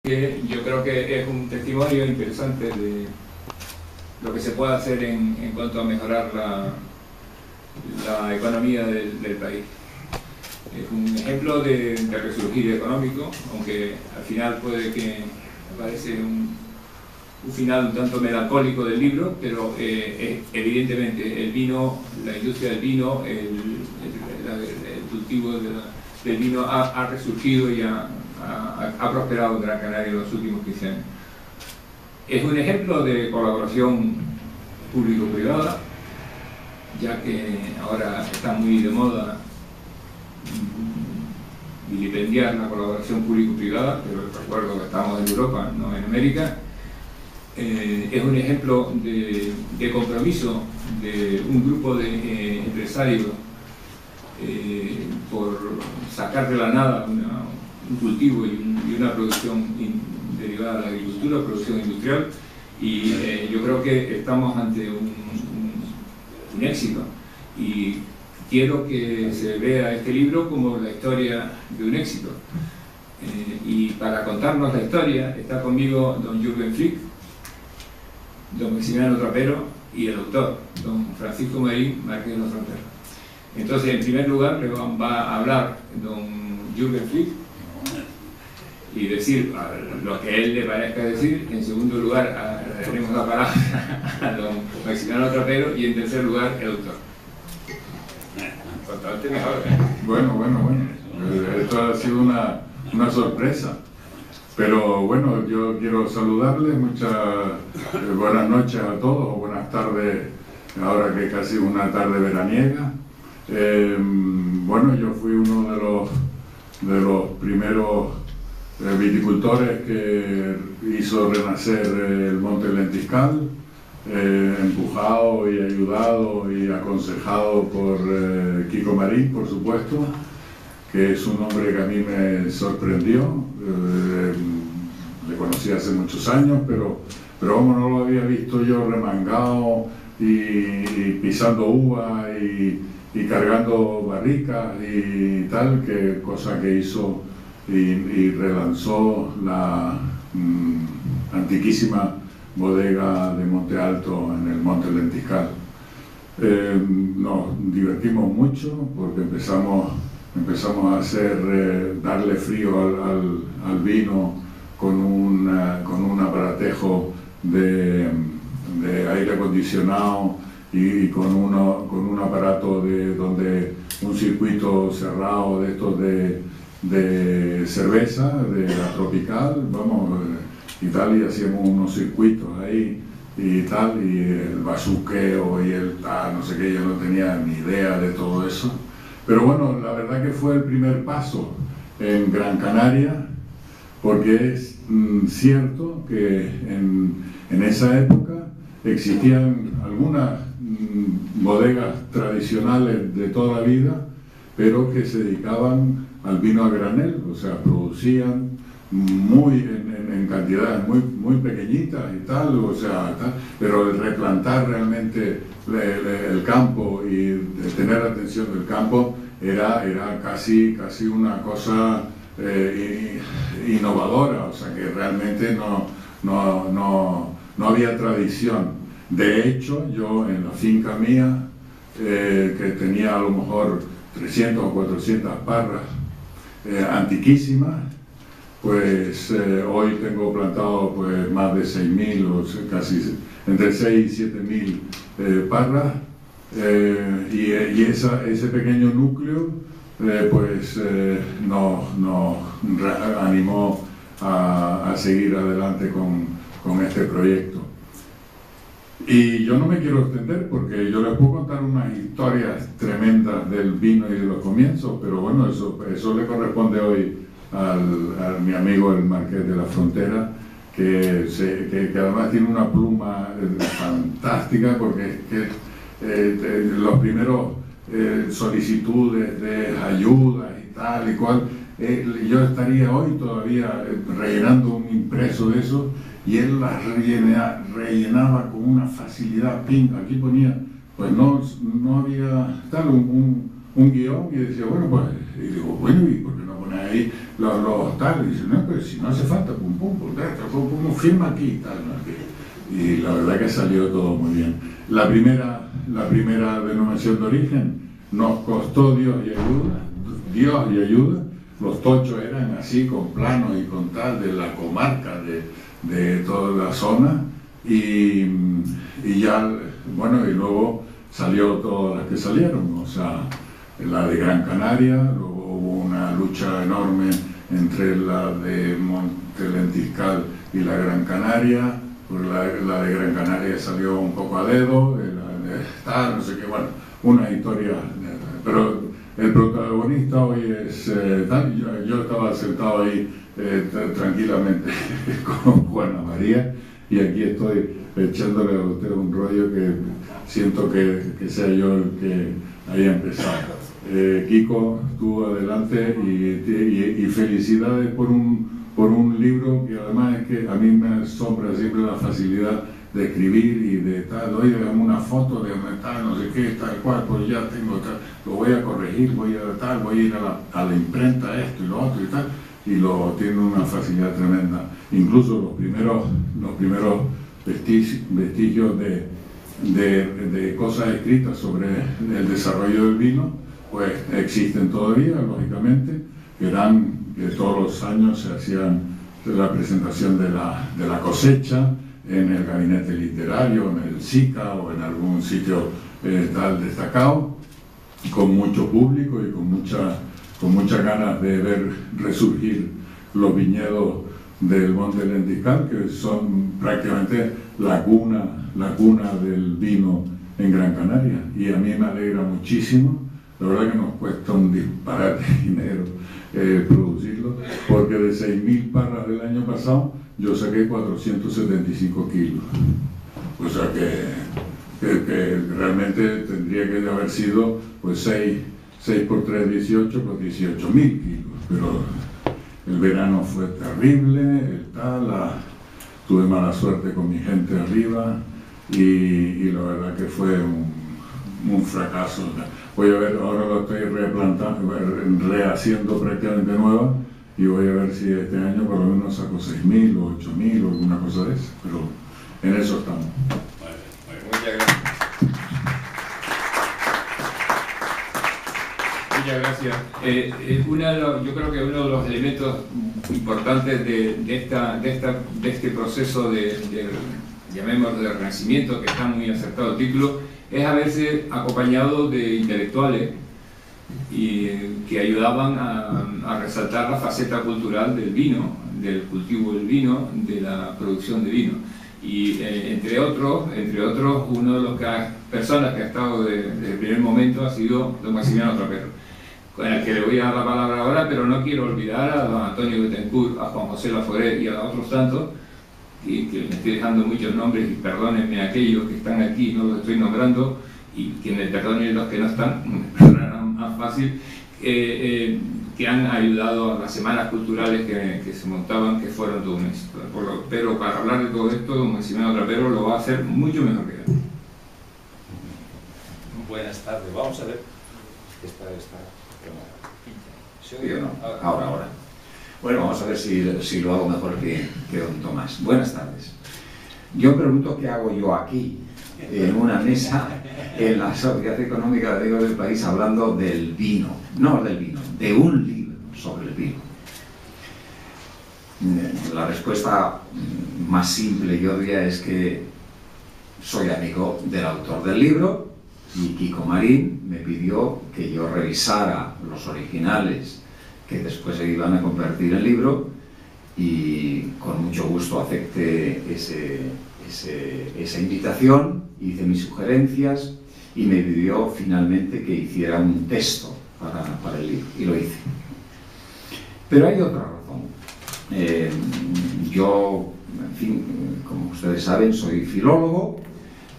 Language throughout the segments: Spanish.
que yo creo que es un testimonio interesante de lo que se puede hacer en cuanto a mejorar la economía del país. Es un ejemplo de resurgir económico, aunque al final puede que parece un final un tanto melancólico del libro, pero evidentemente el vino, la industria del vino, el cultivo del vino ha resurgido y ha prosperado en Gran Canaria en los últimos 15 años. Es un ejemplo de colaboración público-privada, ya que ahora está muy de moda vilipendiar la colaboración público-privada, pero recuerdo que estamos en Europa, no en América. Es un ejemplo de compromiso de un grupo de empresarios por sacar de la nada un cultivo y una producción derivada de la agricultura, producción industrial, y yo creo que estamos ante un éxito, y quiero que se vea este libro como la historia de un éxito. Y para contarnos la historia está conmigo don Jürgen Flick, don Maximiliano Trapero y el autor, don Francisco Marín Márquez de los Fronteras. Entonces, en primer lugar, le va a hablar don Jürgen Flick y decir lo que a él le parezca decir. En segundo lugar, le daremos la palabra a don Maximiliano Trapero, y en tercer lugar, el autor. Bastante mejor, ¿eh? Bueno. Esto ha sido una sorpresa. Pero bueno, yo quiero saludarles, muchas buenas noches a todos, o buenas tardes, ahora que casi una tarde veraniega. Bueno, yo fui uno de los primeros viticultores que hizo renacer el Monte Lentiscal, empujado y ayudado y aconsejado por Kiko Marín, por supuesto, que es un hombre que a mí me sorprendió. Le conocí hace muchos años, pero como no lo había visto yo remangado y pisando uva y cargando barricas y tal, que cosa que hizo y relanzó la antiquísima bodega de Monte Alto en el Monte Lentiscal. Nos divertimos mucho porque empezamos a hacer, darle frío al vino con un aparatejo de aire acondicionado y con un aparato donde un circuito cerrado de estos de cerveza, de la tropical, vamos, y tal, y hacíamos unos circuitos ahí y tal, y el bazuqueo y el tal, no sé qué, yo no tenía ni idea de todo eso. Pero bueno, la verdad que fue el primer paso en Gran Canaria, porque es cierto que en esa época existían algunas bodegas tradicionales de toda la vida, pero que se dedicaban al vino a granel, o sea, producían en cantidades muy pequeñitas y tal, o sea, tal, pero el replantar realmente el campo y tener atención del campo era casi una cosa innovadora, o sea que realmente no había tradición. De hecho, yo en la finca mía, que tenía a lo mejor 300 o 400 parras antiquísimas, pues hoy tengo plantado pues más de 6.000 o casi entre 6 y 7.000 parras, y ese pequeño núcleo pues nos animó a seguir adelante con este proyecto. Y yo no me quiero extender porque yo les puedo contar unas historias tremendas del vino y de los comienzos, pero bueno, eso le corresponde hoy a mi amigo el Marqués de la Frontera, que además tiene una pluma fantástica, porque los primeros solicitudes de ayuda y tal y cual, yo estaría hoy todavía rellenando un impreso de eso, y él las rellenaba con una facilidad. Aquí ponía, pues no había tal, un guión y decía, bueno, pues, y digo, bueno, ¿y por qué no pones ahí los tal? Y dice, no, pero si no hace falta, pum, pum, pum, pum, firma aquí, tal, ¿no? Y la verdad que salió todo muy bien. La primera denominación de origen nos costó Dios y ayuda. Los tochos eran así, con planos y con tal, de la comarca, de toda la zona, y ya, bueno, y luego salió todas las que salieron, o sea, la de Gran Canaria, luego hubo una lucha enorme entre la de Montelentiscal y la Gran Canaria, pues la de Gran Canaria salió un poco a dedo, no sé qué, bueno, una historia, pero el protagonista hoy es tal. Yo estaba sentado ahí tranquilamente con Juana María, y aquí estoy echándole a usted un rollo que siento que sea yo el que haya empezado. Kiko, tú adelante, y felicidades por un libro que además es que a mí me asombra siempre la facilidad de escribir y de tal, oye, dame una foto de donde está, no sé qué, tal cual, pues ya tengo tal, lo voy a corregir, voy a ir a la imprenta, esto y lo otro y tal, y lo tiene una facilidad tremenda. Incluso los primeros vestigios de cosas escritas sobre el desarrollo del vino, pues existen todavía, lógicamente, que todos los años se hacían la presentación de la cosecha en el gabinete literario, en el SICA o en algún sitio tal destacado, con mucho público y con muchas ganas de ver resurgir los viñedos del Montelentiscal, que son prácticamente la cuna del vino en Gran Canaria, y a mí me alegra muchísimo. La verdad que nos cuesta un disparate de dinero producirlo, porque de 6.000 parras del año pasado yo saqué 475 kilos. O sea que realmente tendría que haber sido pues 6 por 3, 18, pues 18.000 kilos. Pero el verano fue terrible, tuve mala suerte con mi gente arriba, y la verdad que fue un fracaso. Voy a ver, ahora lo estoy rehaciendo prácticamente nueva, y voy a ver si este año por lo menos saco 6.000 o 8.000 o alguna cosa de eso, pero en eso estamos. Muchas gracias. Muchas gracias. Yo creo que uno de los elementos importantes de este proceso llamémoslo de renacimiento, que está muy acertado el título, es haberse acompañado de intelectuales y que ayudaban a resaltar la faceta cultural del vino, del cultivo del vino, de la producción de vino. Y entre otros, uno de las personas que ha estado desde el primer momento ha sido don Maximiano Trapero, con el que le voy a dar la palabra ahora, pero no quiero olvidar a don Antonio Betancourt, a Juan José Laforet y a otros tantos, y que me estoy dejando muchos nombres, y perdónenme a aquellos que están aquí, no los estoy nombrando, y que me perdonen los que no están, me perdonarán más fácil, que han ayudado a las semanas culturales que se montaban, que fueron todo un éxito. Pero para hablar de todo esto, don Maximiano Trapero lo va a hacer mucho mejor que yo. Buenas tardes, vamos a ver. ¿Se oye o no? Ahora. Bueno, vamos a ver si lo hago mejor que don Tomás. Buenas tardes. Yo pregunto qué hago yo aquí, en una mesa, en la Sociedad Económica de del País, hablando del vino. No del vino, de un libro sobre el vino. La respuesta más simple, yo diría, es que soy amigo del autor del libro, y Kiko Marín me pidió que yo revisara los originales que después se iban a convertir en libro, y con mucho gusto acepté esa invitación, hice mis sugerencias y me pidió finalmente que hiciera un texto para el libro, y lo hice. Pero hay otra razón. Yo, en fin, como ustedes saben, soy filólogo,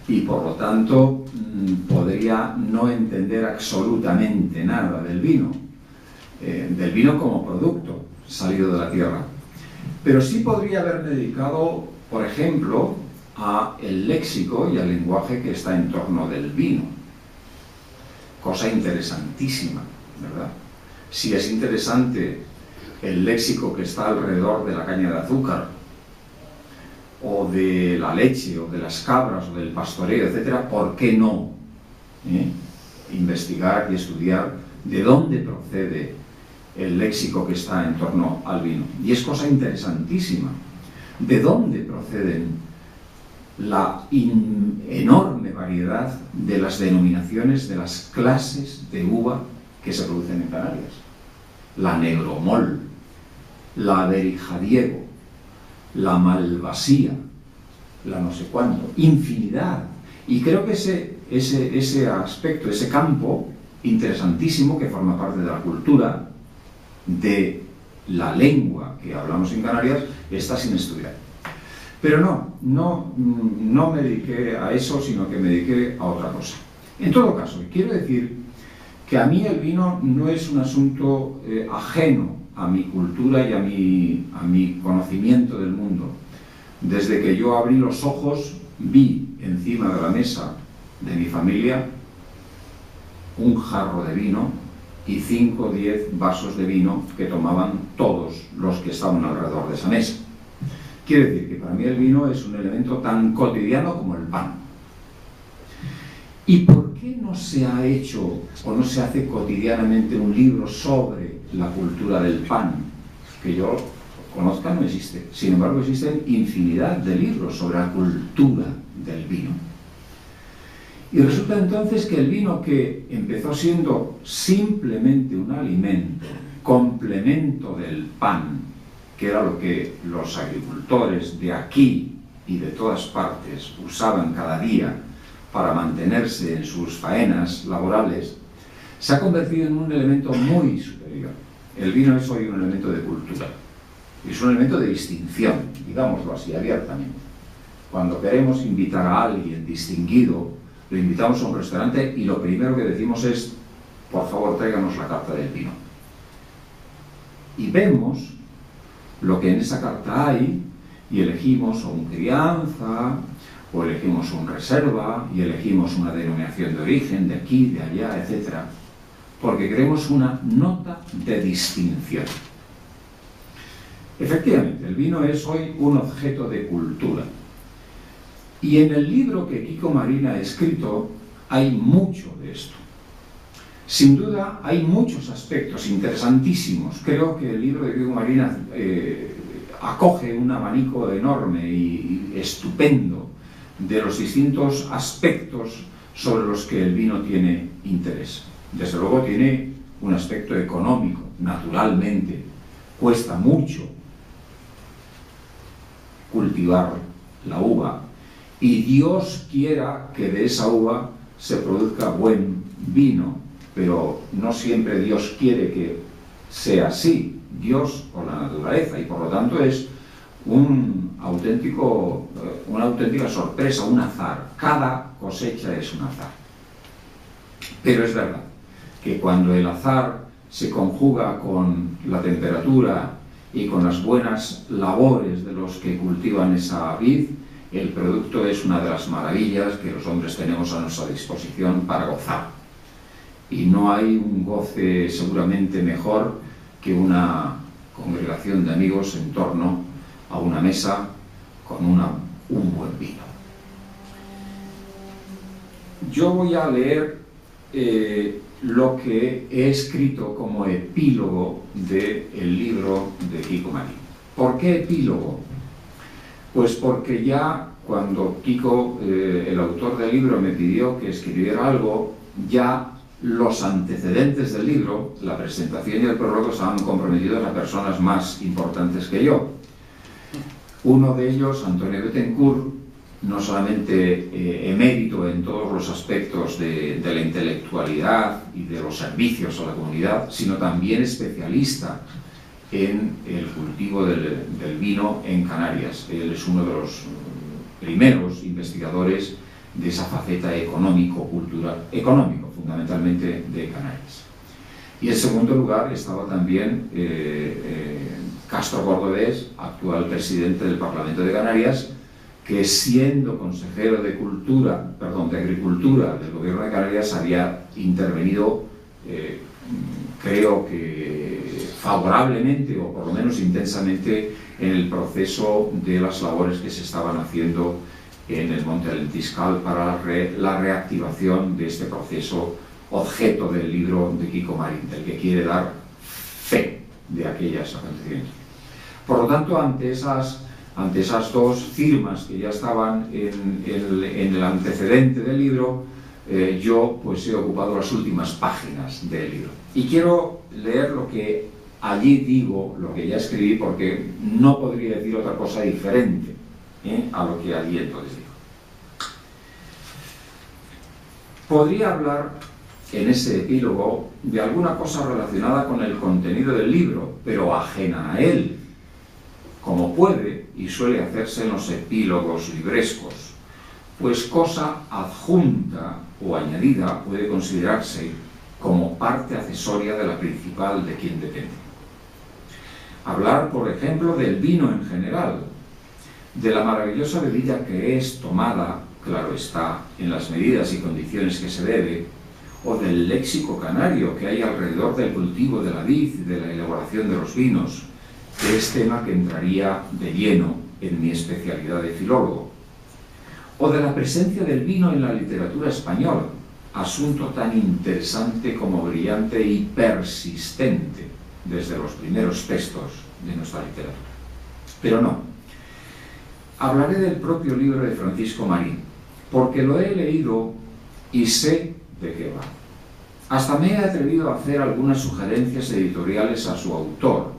y por lo tanto podría no entender absolutamente nada del vino como producto salido de la tierra, pero sí podría haberme dedicado, por ejemplo, a el léxico y al lenguaje que está en torno del vino, cosa interesantísima, ¿verdad? Si es interesante el léxico que está alrededor de la caña de azúcar, o de la leche, o de las cabras, o del pastoreo, etcétera, ¿por qué no investigar y estudiar de dónde procede el léxico que está en torno al vino? Y es cosa interesantísima. ¿De dónde proceden la enorme variedad de las denominaciones de las clases de uva que se producen en Canarias? La Negromol, la Aberrijadiego, la Malvasía, la no sé cuánto, infinidad. Y creo que ese aspecto, ese campo interesantísimo que forma parte de la cultura, de la lengua que hablamos en Canarias, está sin estudiar. Pero no me dediqué a eso, sino que me dediqué a otra cosa. En todo caso, quiero decir que a mí el vino no es un asunto ajeno a mi cultura y a mi conocimiento del mundo. Desde que yo abrí los ojos, vi encima de la mesa de mi familia un jarro de vino y 5 o 10 vasos de vino que tomaban todos los que estaban alrededor de esa mesa. Quiere decir que para mí el vino es un elemento tan cotidiano como el pan. ¿Y por qué no se ha hecho o no se hace cotidianamente un libro sobre la cultura del pan? Que yo conozca, no existe. Sin embargo, existen infinidad de libros sobre la cultura del vino. Y resulta entonces que el vino, que empezó siendo simplemente un alimento, complemento del pan, que era lo que los agricultores de aquí y de todas partes usaban cada día para mantenerse en sus faenas laborales, se ha convertido en un elemento muy superior. El vino es hoy un elemento de cultura, es un elemento de distinción, digámoslo así, abiertamente. Cuando queremos invitar a alguien distinguido, lo invitamos a un restaurante y lo primero que decimos es: por favor, tráiganos la carta del vino. Y vemos lo que en esa carta hay y elegimos o un crianza, o elegimos un reserva, y elegimos una denominación de origen, de aquí, de allá, etc. Porque queremos una nota de distinción. Efectivamente, el vino es hoy un objeto de cultura. Y en el libro que Kiko Marín ha escrito hay mucho de esto. Sin duda hay muchos aspectos interesantísimos. Creo que el libro de Kiko Marín acoge un abanico enorme y estupendo de los distintos aspectos sobre los que el vino tiene interés. Desde luego tiene un aspecto económico, naturalmente. Cuesta mucho cultivar la uva, y Dios quiera que de esa uva se produzca buen vino, pero no siempre Dios quiere que sea así, Dios o la naturaleza, y por lo tanto es una auténtica sorpresa, un azar. Cada cosecha es un azar. Pero es verdad que cuando el azar se conjuga con la temperatura y con las buenas labores de los que cultivan esa vid, el producto es una de las maravillas que los hombres tenemos a nuestra disposición para gozar. Y no hay un goce seguramente mejor que una congregación de amigos en torno a una mesa con un buen vino. Yo voy a leer lo que he escrito como epílogo del libro de Kiko Marín. ¿Por qué epílogo? Pues porque ya cuando Kiko, el autor del libro, me pidió que escribiera algo, ya los antecedentes del libro, la presentación y el prólogo, estaban comprometidos a personas más importantes que yo. Uno de ellos, Antonio Bettencourt, no solamente emérito en todos los aspectos de la intelectualidad y de los servicios a la comunidad, sino también especialista en el cultivo del vino en Canarias. Él es uno de los primeros investigadores de esa faceta económico fundamentalmente de Canarias. Y en segundo lugar estaba también Castro Cordobés, actual presidente del Parlamento de Canarias, que siendo consejero de Agricultura del Gobierno de Canarias había intervenido, creo que favorablemente o por lo menos intensamente en el proceso de las labores que se estaban haciendo en el Monte Alentiscal para la reactivación de este proceso objeto del libro de Kiko Marín, del que quiere dar fe de aquellos acontecimientos. Por lo tanto, ante esas dos firmas que ya estaban en el antecedente del libro, yo pues he ocupado las últimas páginas del libro. Y quiero leer lo que allí digo, lo que ya escribí, porque no podría decir otra cosa diferente a lo que allí entonces digo. Podría hablar en ese epílogo de alguna cosa relacionada con el contenido del libro, pero ajena a él, como puede y suele hacerse en los epílogos librescos, pues cosa adjunta o añadida puede considerarse como parte accesoria de la principal de quien depende. Hablar, por ejemplo, del vino en general, de la maravillosa bebida que es tomada, claro está, en las medidas y condiciones que se debe, o del léxico canario que hay alrededor del cultivo de la vid y de la elaboración de los vinos, que es tema que entraría de lleno en mi especialidad de filólogo, o de la presencia del vino en la literatura española, asunto tan interesante como brillante y persistente desde los primeros textos de nuestra literatura. Pero no, hablaré del propio libro de Francisco Marín, porque lo he leído y sé de qué va. Hasta me he atrevido a hacer algunas sugerencias editoriales a su autor,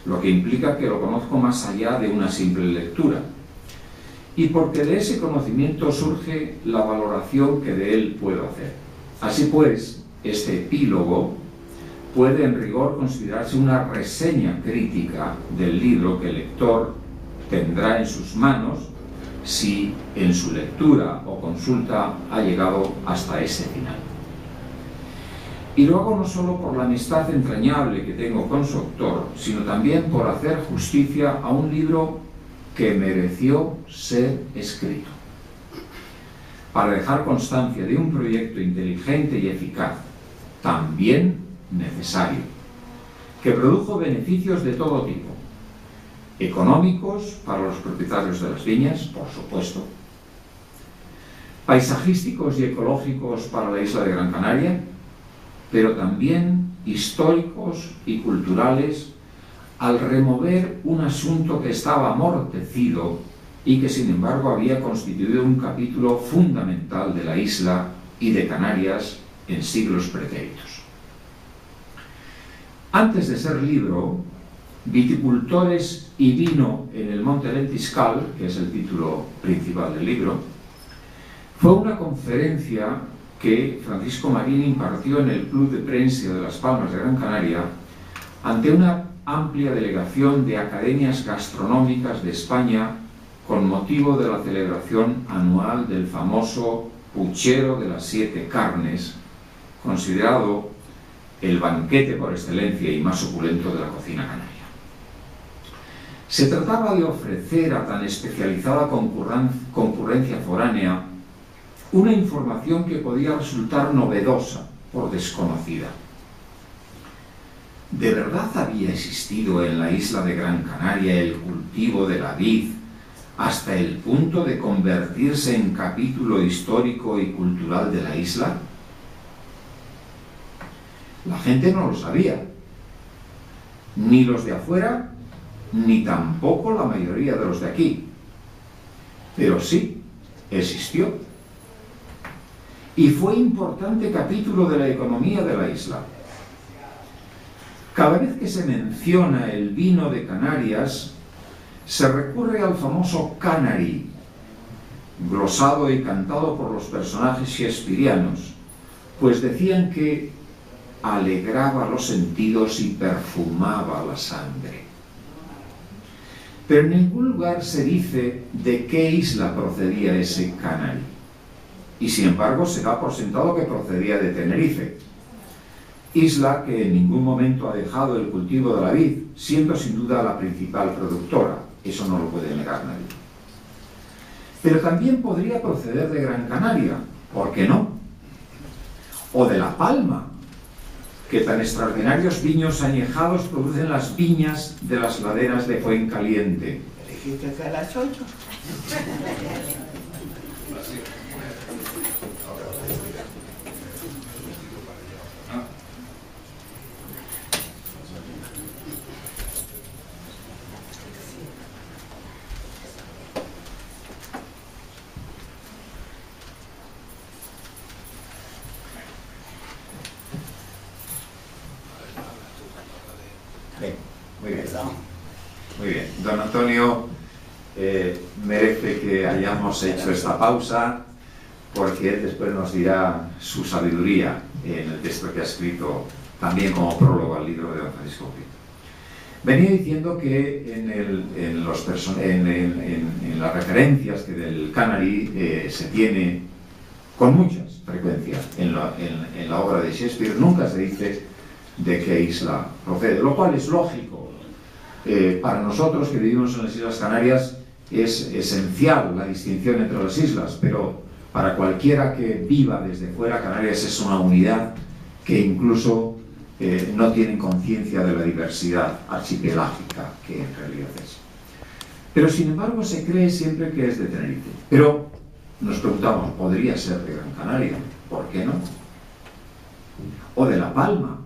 lo que implica que lo conozco más allá de una simple lectura, y porque de ese conocimiento surge la valoración que de él puedo hacer. Así pues, este epílogo puede en rigor considerarse una reseña crítica del libro que el lector tendrá en sus manos si en su lectura o consulta ha llegado hasta ese final. Y lo hago no solo por la amistad entrañable que tengo con su autor, sino también por hacer justicia a un libro que mereció ser escrito, para dejar constancia de un proyecto inteligente y eficaz, también necesario, que produjo beneficios de todo tipo, económicos para los propietarios de las viñas, por supuesto, paisajísticos y ecológicos para la isla de Gran Canaria, pero también históricos y culturales al remover un asunto que estaba amortecido y que sin embargo había constituido un capítulo fundamental de la isla y de Canarias en siglos pretéritos. Antes de ser libro, Viticultores y vino en el Monte Alentiscal, que es el título principal del libro, fue una conferencia que Francisco Marín impartió en el Club de Prensa de Las Palmas de Gran Canaria ante una amplia delegación de academias gastronómicas de España con motivo de la celebración anual del famoso Puchero de las 7 Carnes, considerado el banquete por excelencia y más suculento de la cocina canaria. Se trataba de ofrecer a tan especializada concurrencia foránea una información que podía resultar novedosa por desconocida. ¿De verdad había existido en la isla de Gran Canaria el cultivo de la vid hasta el punto de convertirse en capítulo histórico y cultural de la isla? La gente no lo sabía, ni los de afuera, ni tampoco la mayoría de los de aquí. Pero sí, existió. Y fue importante capítulo de la economía de la isla. Cada vez que se menciona el vino de Canarias, se recurre al famoso Canary, glosado y cantado por los personajes shakespearianos, pues decían que alegraba los sentidos y perfumaba la sangre. Pero en ningún lugar se dice de qué isla procedía ese Canary, y sin embargo se da por sentado que procedía de Tenerife, isla que en ningún momento ha dejado el cultivo de la vid, siendo sin duda la principal productora. Eso no lo puede negar nadie. Pero también podría proceder de Gran Canaria, ¿por qué no? O de La Palma, que tan extraordinarios viños añejados producen las viñas de las laderas de Fuencaliente. Dijiste que a las 8. Muy bien. Don Antonio merece que hayamos hecho esta pausa, porque él después nos dirá su sabiduría en el texto que ha escrito, también como prólogo al libro de don Francisco Prieto. Venía diciendo que en las referencias que del Canary se tiene con muchas frecuencias en la obra de Shakespeare, nunca se dice de qué isla procede, lo cual es lógico. Para nosotros que vivimos en las Islas Canarias es esencial la distinción entre las islas, pero para cualquiera que viva desde fuera, Canarias es una unidad que incluso no tienen conciencia de la diversidad archipelágica que en realidad es. Pero sin embargo se cree siempre que es de Tenerife. Pero nos preguntamos, ¿podría ser de Gran Canaria? ¿Por qué no? O de La Palma,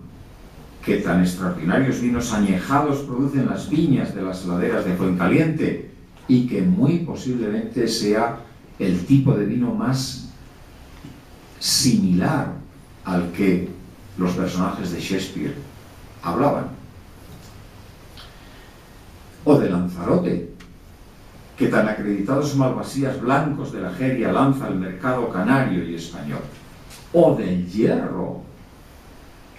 que tan extraordinarios vinos añejados producen las viñas de las laderas de Fuencaliente, y que muy posiblemente sea el tipo de vino más similar al que los personajes de Shakespeare hablaban. O de Lanzarote, que tan acreditados malvasías blancos de la Jeria lanza al mercado canario y español. O del Hierro,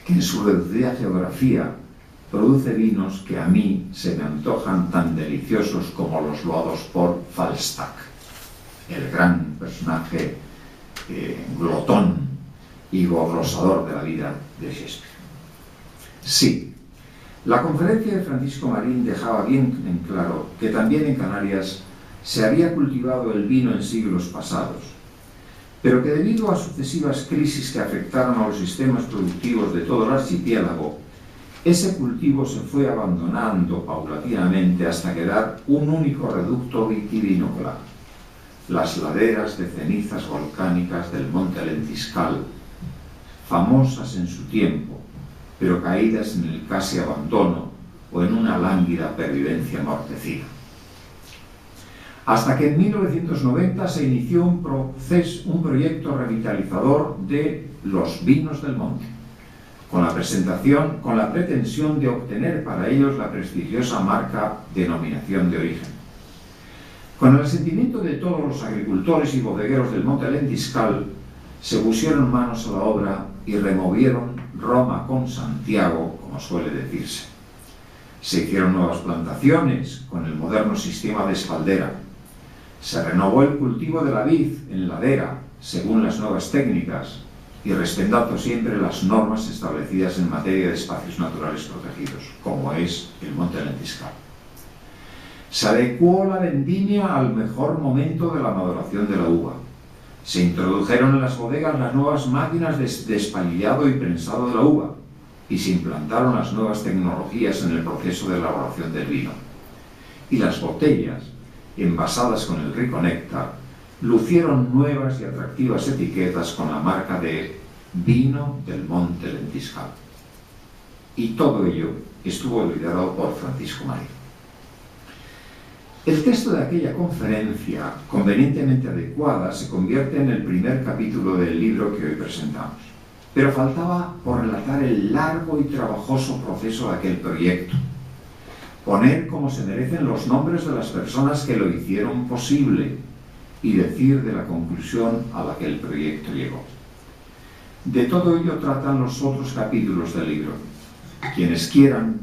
que en su reducida geografía produce vinos que a mí se me antojan tan deliciosos como los loados por Falstaff, el gran personaje glotón y golosador de la vida de Shakespeare. Sí, la conferencia de Francisco Marín dejaba bien en claro que también en Canarias se había cultivado el vino en siglos pasados, pero que debido a sucesivas crisis que afectaron a los sistemas productivos de todo el archipiélago, ese cultivo se fue abandonando paulatinamente hasta quedar un único reducto vitivinícola, las laderas de cenizas volcánicas del monte Lentiscal, famosas en su tiempo, pero caídas en el casi abandono o en una lánguida pervivencia mortecina. Hasta que en 1990 se inició un proyecto revitalizador de los vinos del monte, con la pretensión de obtener para ellos la prestigiosa marca Denominación de Origen. Con el asentimiento de todos los agricultores y bodegueros del monte Lentiscal, se pusieron manos a la obra y removieron Roma con Santiago, como suele decirse. Se hicieron nuevas plantaciones con el moderno sistema de espaldera. Se renovó el cultivo de la vid en ladera, según las nuevas técnicas, y respetando siempre las normas establecidas en materia de espacios naturales protegidos, como es el monte Lentiscal. Se adecuó la vendimia al mejor momento de la maduración de la uva. Se introdujeron en las bodegas las nuevas máquinas de espalillado y prensado de la uva, y se implantaron las nuevas tecnologías en el proceso de elaboración del vino. Y las botellas, envasadas con el rico néctar, lucieron nuevas y atractivas etiquetas con la marca de Vino del Monte Lentiscal. Y todo ello estuvo liderado por Francisco Marín. El texto de aquella conferencia, convenientemente adecuada, se convierte en el primer capítulo del libro que hoy presentamos. Pero faltaba por relatar el largo y trabajoso proceso de aquel proyecto, poner como se merecen los nombres de las personas que lo hicieron posible y decir de la conclusión a la que el proyecto llegó. De todo ello tratan los otros capítulos del libro. Quienes quieran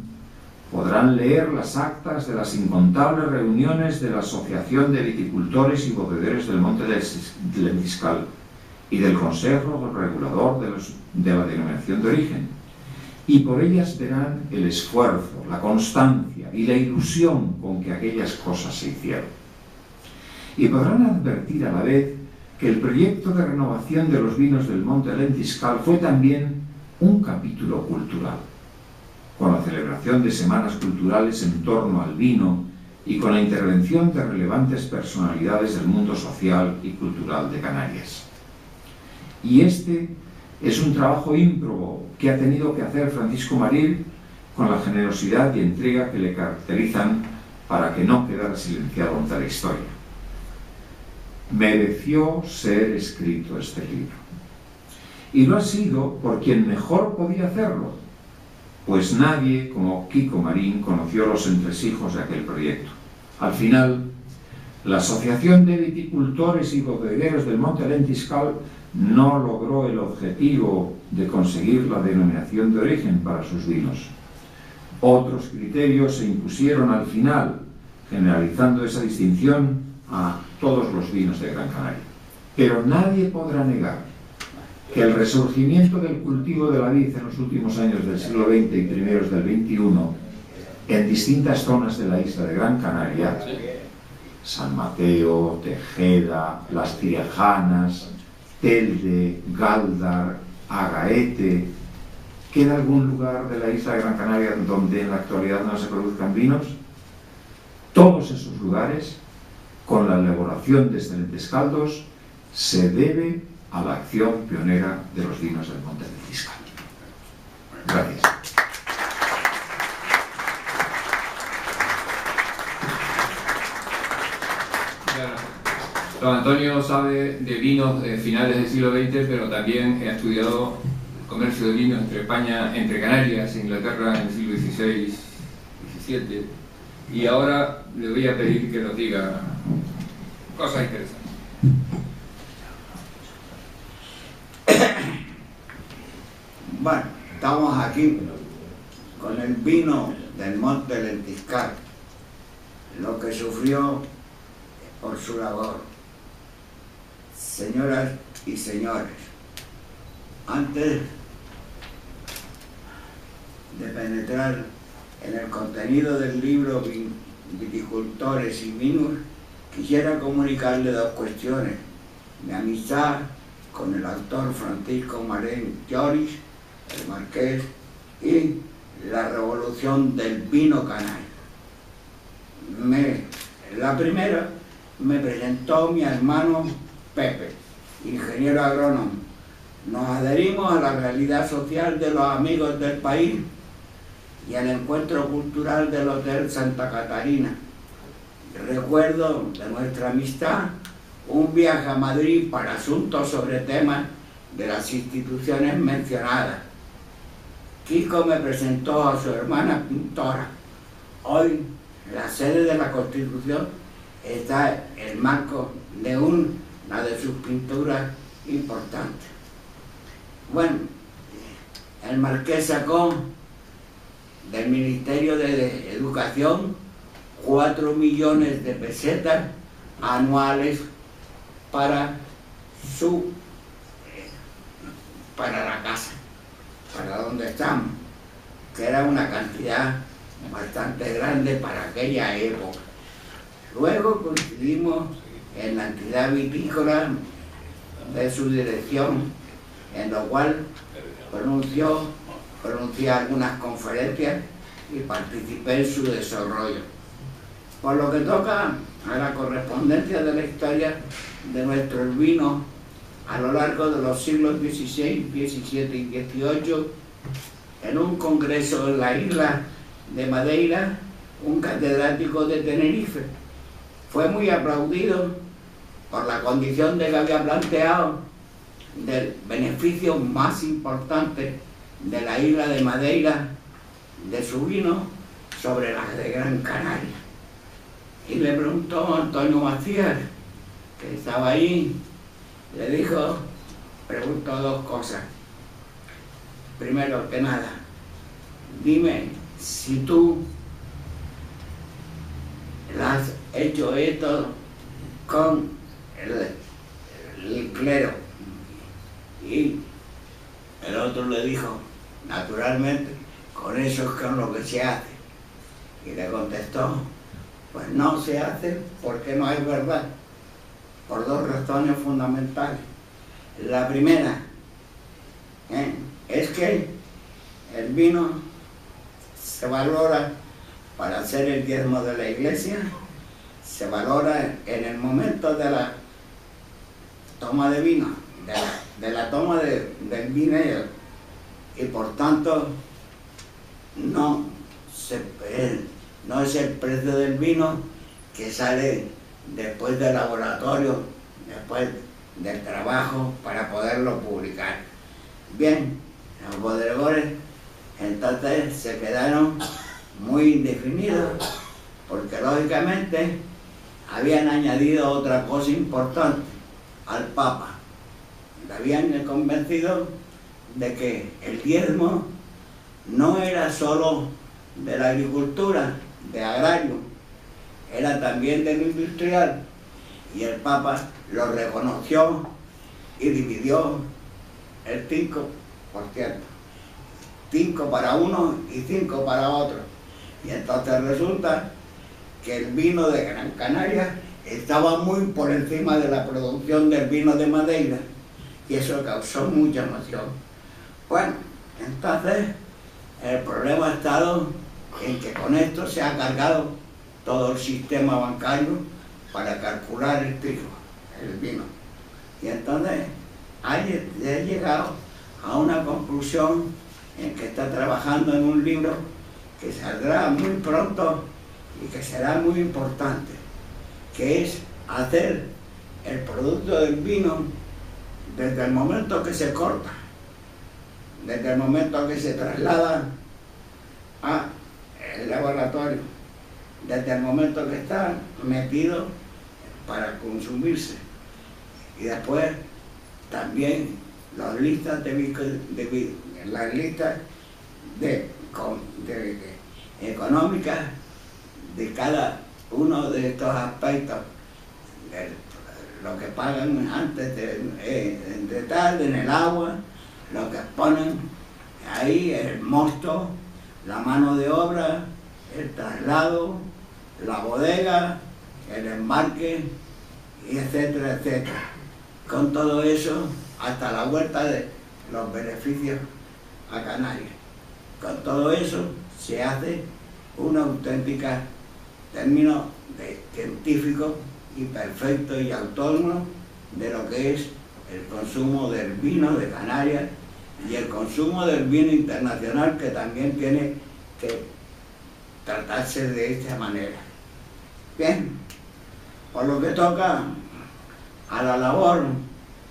podrán leer las actas de las incontables reuniones de la Asociación de Viticultores y Bodegueros del Monte Lentiscal y del Consejo Regulador de la Denominación de Origen, y por ellas verán el esfuerzo, la constancia y la ilusión con que aquellas cosas se hicieron. y podrán advertir a la vez que el proyecto de renovación de los vinos del Monte Lentiscal fue también un capítulo cultural, con la celebración de semanas culturales en torno al vino y con la intervención de relevantes personalidades del mundo social y cultural de Canarias. Y este es un trabajo ímprobo que ha tenido que hacer Francisco Marín con la generosidad y entrega que le caracterizan para que no quedara silenciado ante la historia. Mereció ser escrito este libro. Y lo ha sido por quien mejor podía hacerlo, pues nadie como Kiko Marín conoció los entresijos de aquel proyecto. Al final, la Asociación de Viticultores y Bodegueros del Monte Lentiscal no logró el objetivo de conseguir la denominación de origen para sus vinos. Otros criterios se impusieron al final, generalizando esa distinción a todos los vinos de Gran Canaria. Pero nadie podrá negar que el resurgimiento del cultivo de la vid en los últimos años del siglo XX y primeros del XXI en distintas zonas de la isla de Gran Canaria, San Mateo, Tejeda, Las Cirejanas, Telde, Gáldar, Agaete, ¿queda algún lugar de la isla de Gran Canaria donde en la actualidad no se produzcan vinos? Todos esos lugares, con la elaboración de excelentes caldos, se debe a la acción pionera de los vinos del Monte Lentiscal. Gracias. Don Antonio sabe de vinos de finales del siglo XX, pero también ha estudiado el comercio de vinos entre España, entre Canarias e Inglaterra en el siglo XVI, XVII. Y ahora le voy a pedir que nos diga cosas interesantes. Bueno, estamos aquí con el vino del Monte Lentiscal, lo que sufrió por su labor. Señoras y señores, antes de penetrar en el contenido del libro Viticultores y Vinos, quisiera comunicarle dos cuestiones: mi amistad con el autor Francisco Marín Lloris, el marqués, y la revolución del vino canario. La primera me presentó mi hermano Pepe, ingeniero agrónomo. Nos adherimos a la realidad social de los amigos del país y al encuentro cultural del Hotel Santa Catarina. Recuerdo de nuestra amistad un viaje a Madrid para asuntos sobre temas de las instituciones mencionadas. Kiko me presentó a su hermana pintora. Hoy la sede de la Constitución está el marco de una de sus pinturas importantes. Bueno, el marqués sacó del Ministerio de Educación 4 millones de pesetas anuales para la casa, para donde estamos, que era una cantidad bastante grande para aquella época. Luego coincidimos en la entidad vitícola de su dirección, en lo cual pronuncié algunas conferencias y participé en su desarrollo. Por lo que toca a la correspondencia de la historia de nuestros vinos a lo largo de los siglos XVI, XVII y XVIII, en un congreso en la isla de Madeira, un catedrático de Tenerife fue muy aplaudido por la condición de que había planteado del beneficio más importante de la isla de Madeira, de su vino, sobre las de Gran Canaria. Y le preguntó a Antonio Macías, que estaba ahí, le dijo, preguntó dos cosas. Primero que nada, dime si tú has hecho esto con el clero. Y el otro le dijo, naturalmente, con eso es con lo que se hace. Y le contestó, pues no se hace porque no es verdad. por dos razones fundamentales. La primera es que el vino se valora para hacer el diezmo de la iglesia, se valora en el momento de la toma de vino, de la toma del dinero, y por tanto no es el precio del vino que sale después del laboratorio, después del trabajo para poderlo publicar. Bien, los bodegones entonces se quedaron muy indefinidos porque lógicamente habían añadido otra cosa importante al Papa. Le habían convencido de que el diezmo no era solo de la agricultura, de agrario, era también de lo industrial, y el Papa lo reconoció y dividió el 5%, 5 para uno y 5 para otro. Y entonces resulta que el vino de Gran Canaria estaba muy por encima de la producción del vino de Madeira, y eso causó mucha emoción. Bueno, entonces el problema ha estado en que con esto se ha cargado todo el sistema bancario para calcular el trigo, el vino. Y entonces he llegado a una conclusión en que está trabajando en un libro que saldrá muy pronto y que será muy importante, que es hacer el producto del vino desde el momento que se corta, desde el momento que se traslada al laboratorio, desde el momento que está metido para consumirse, y después también las listas las listas económicas de cada uno de estos aspectos, lo que pagan antes de tal, en el agua, lo que ponen ahí, el mosto, la mano de obra, el traslado, la bodega, el embarque, y etcétera, etcétera. Con todo eso, hasta la vuelta de los beneficios a Canarias. Con todo eso se hace una auténtica término científico y perfecto y autónomo de lo que es el consumo del vino de Canarias y el consumo del vino internacional, que también tiene que tratarse de esta manera. Bien, por lo que toca a la labor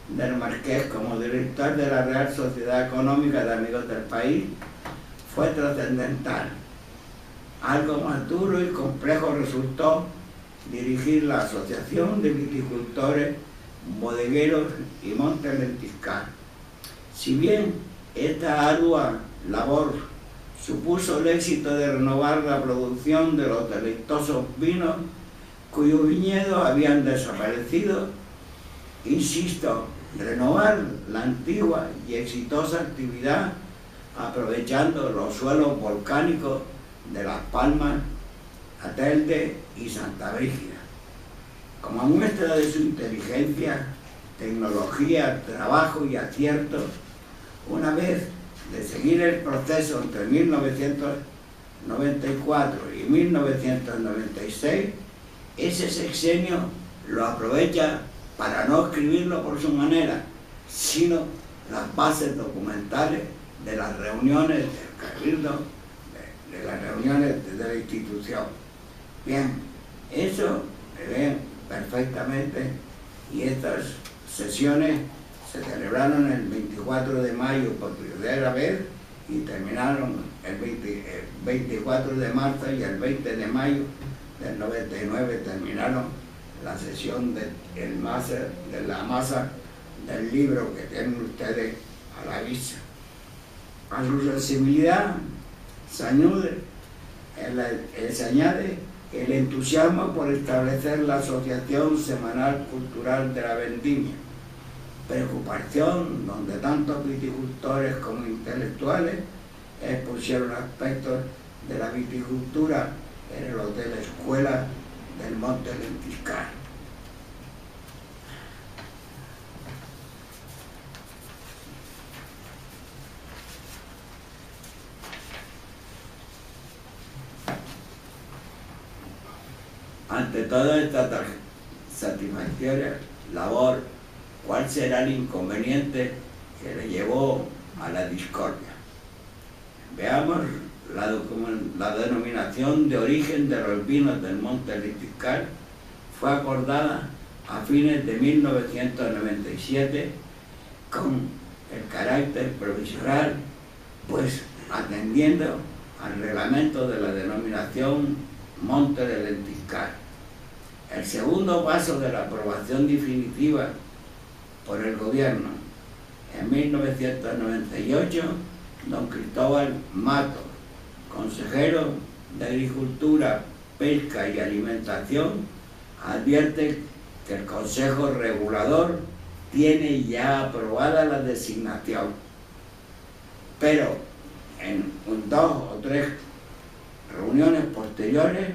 del Marqués como director de la Real Sociedad Económica de Amigos del País, fue trascendental. Algo más duro y complejo resultó dirigir la Asociación de Viticultores, Bodegueros y Montes Lentiscal. Si bien esta ardua labor supuso el éxito de renovar la producción de los deleitosos vinos cuyos viñedos habían desaparecido, insisto, renovar la antigua y exitosa actividad aprovechando los suelos volcánicos de Las Palmas, Atelde y Santa Brígida. Como muestra de su inteligencia, tecnología, trabajo y acierto, una vez de seguir el proceso entre 1994 y 1996, ese sexenio lo aprovecha para no escribirlo por su manera, sino las bases documentales de las reuniones del Cabildo, de las reuniones de la institución. Bien, eso se ve perfectamente, y estas sesiones se celebraron el 24 de mayo por primera vez y terminaron el 24 de marzo, y el 20 de mayo del 99 terminaron la sesión de la masa del libro que tienen ustedes a la vista. A su sensibilidad se añade el entusiasmo por establecer la Asociación Semanal Cultural de la Vendimia, preocupación donde tanto viticultores como intelectuales expusieron aspectos de la viticultura en el Hotel Escuela del Monte Lentiscal. Ante toda esta satisfactoria labor, ¿cuál será el inconveniente que le llevó a la discordia? Veamos la denominación de origen de los vinos del Monte Lentiscal. Fue acordada a fines de 1997 con el carácter provisional, pues atendiendo al reglamento de la denominación Monte de Lentiscal. El segundo paso de la aprobación definitiva por el gobierno en 1998, don Cristóbal Matos, consejero de Agricultura, Pesca y Alimentación, advierte que el Consejo Regulador tiene ya aprobada la designación, pero en 2 o 3 reuniones posteriores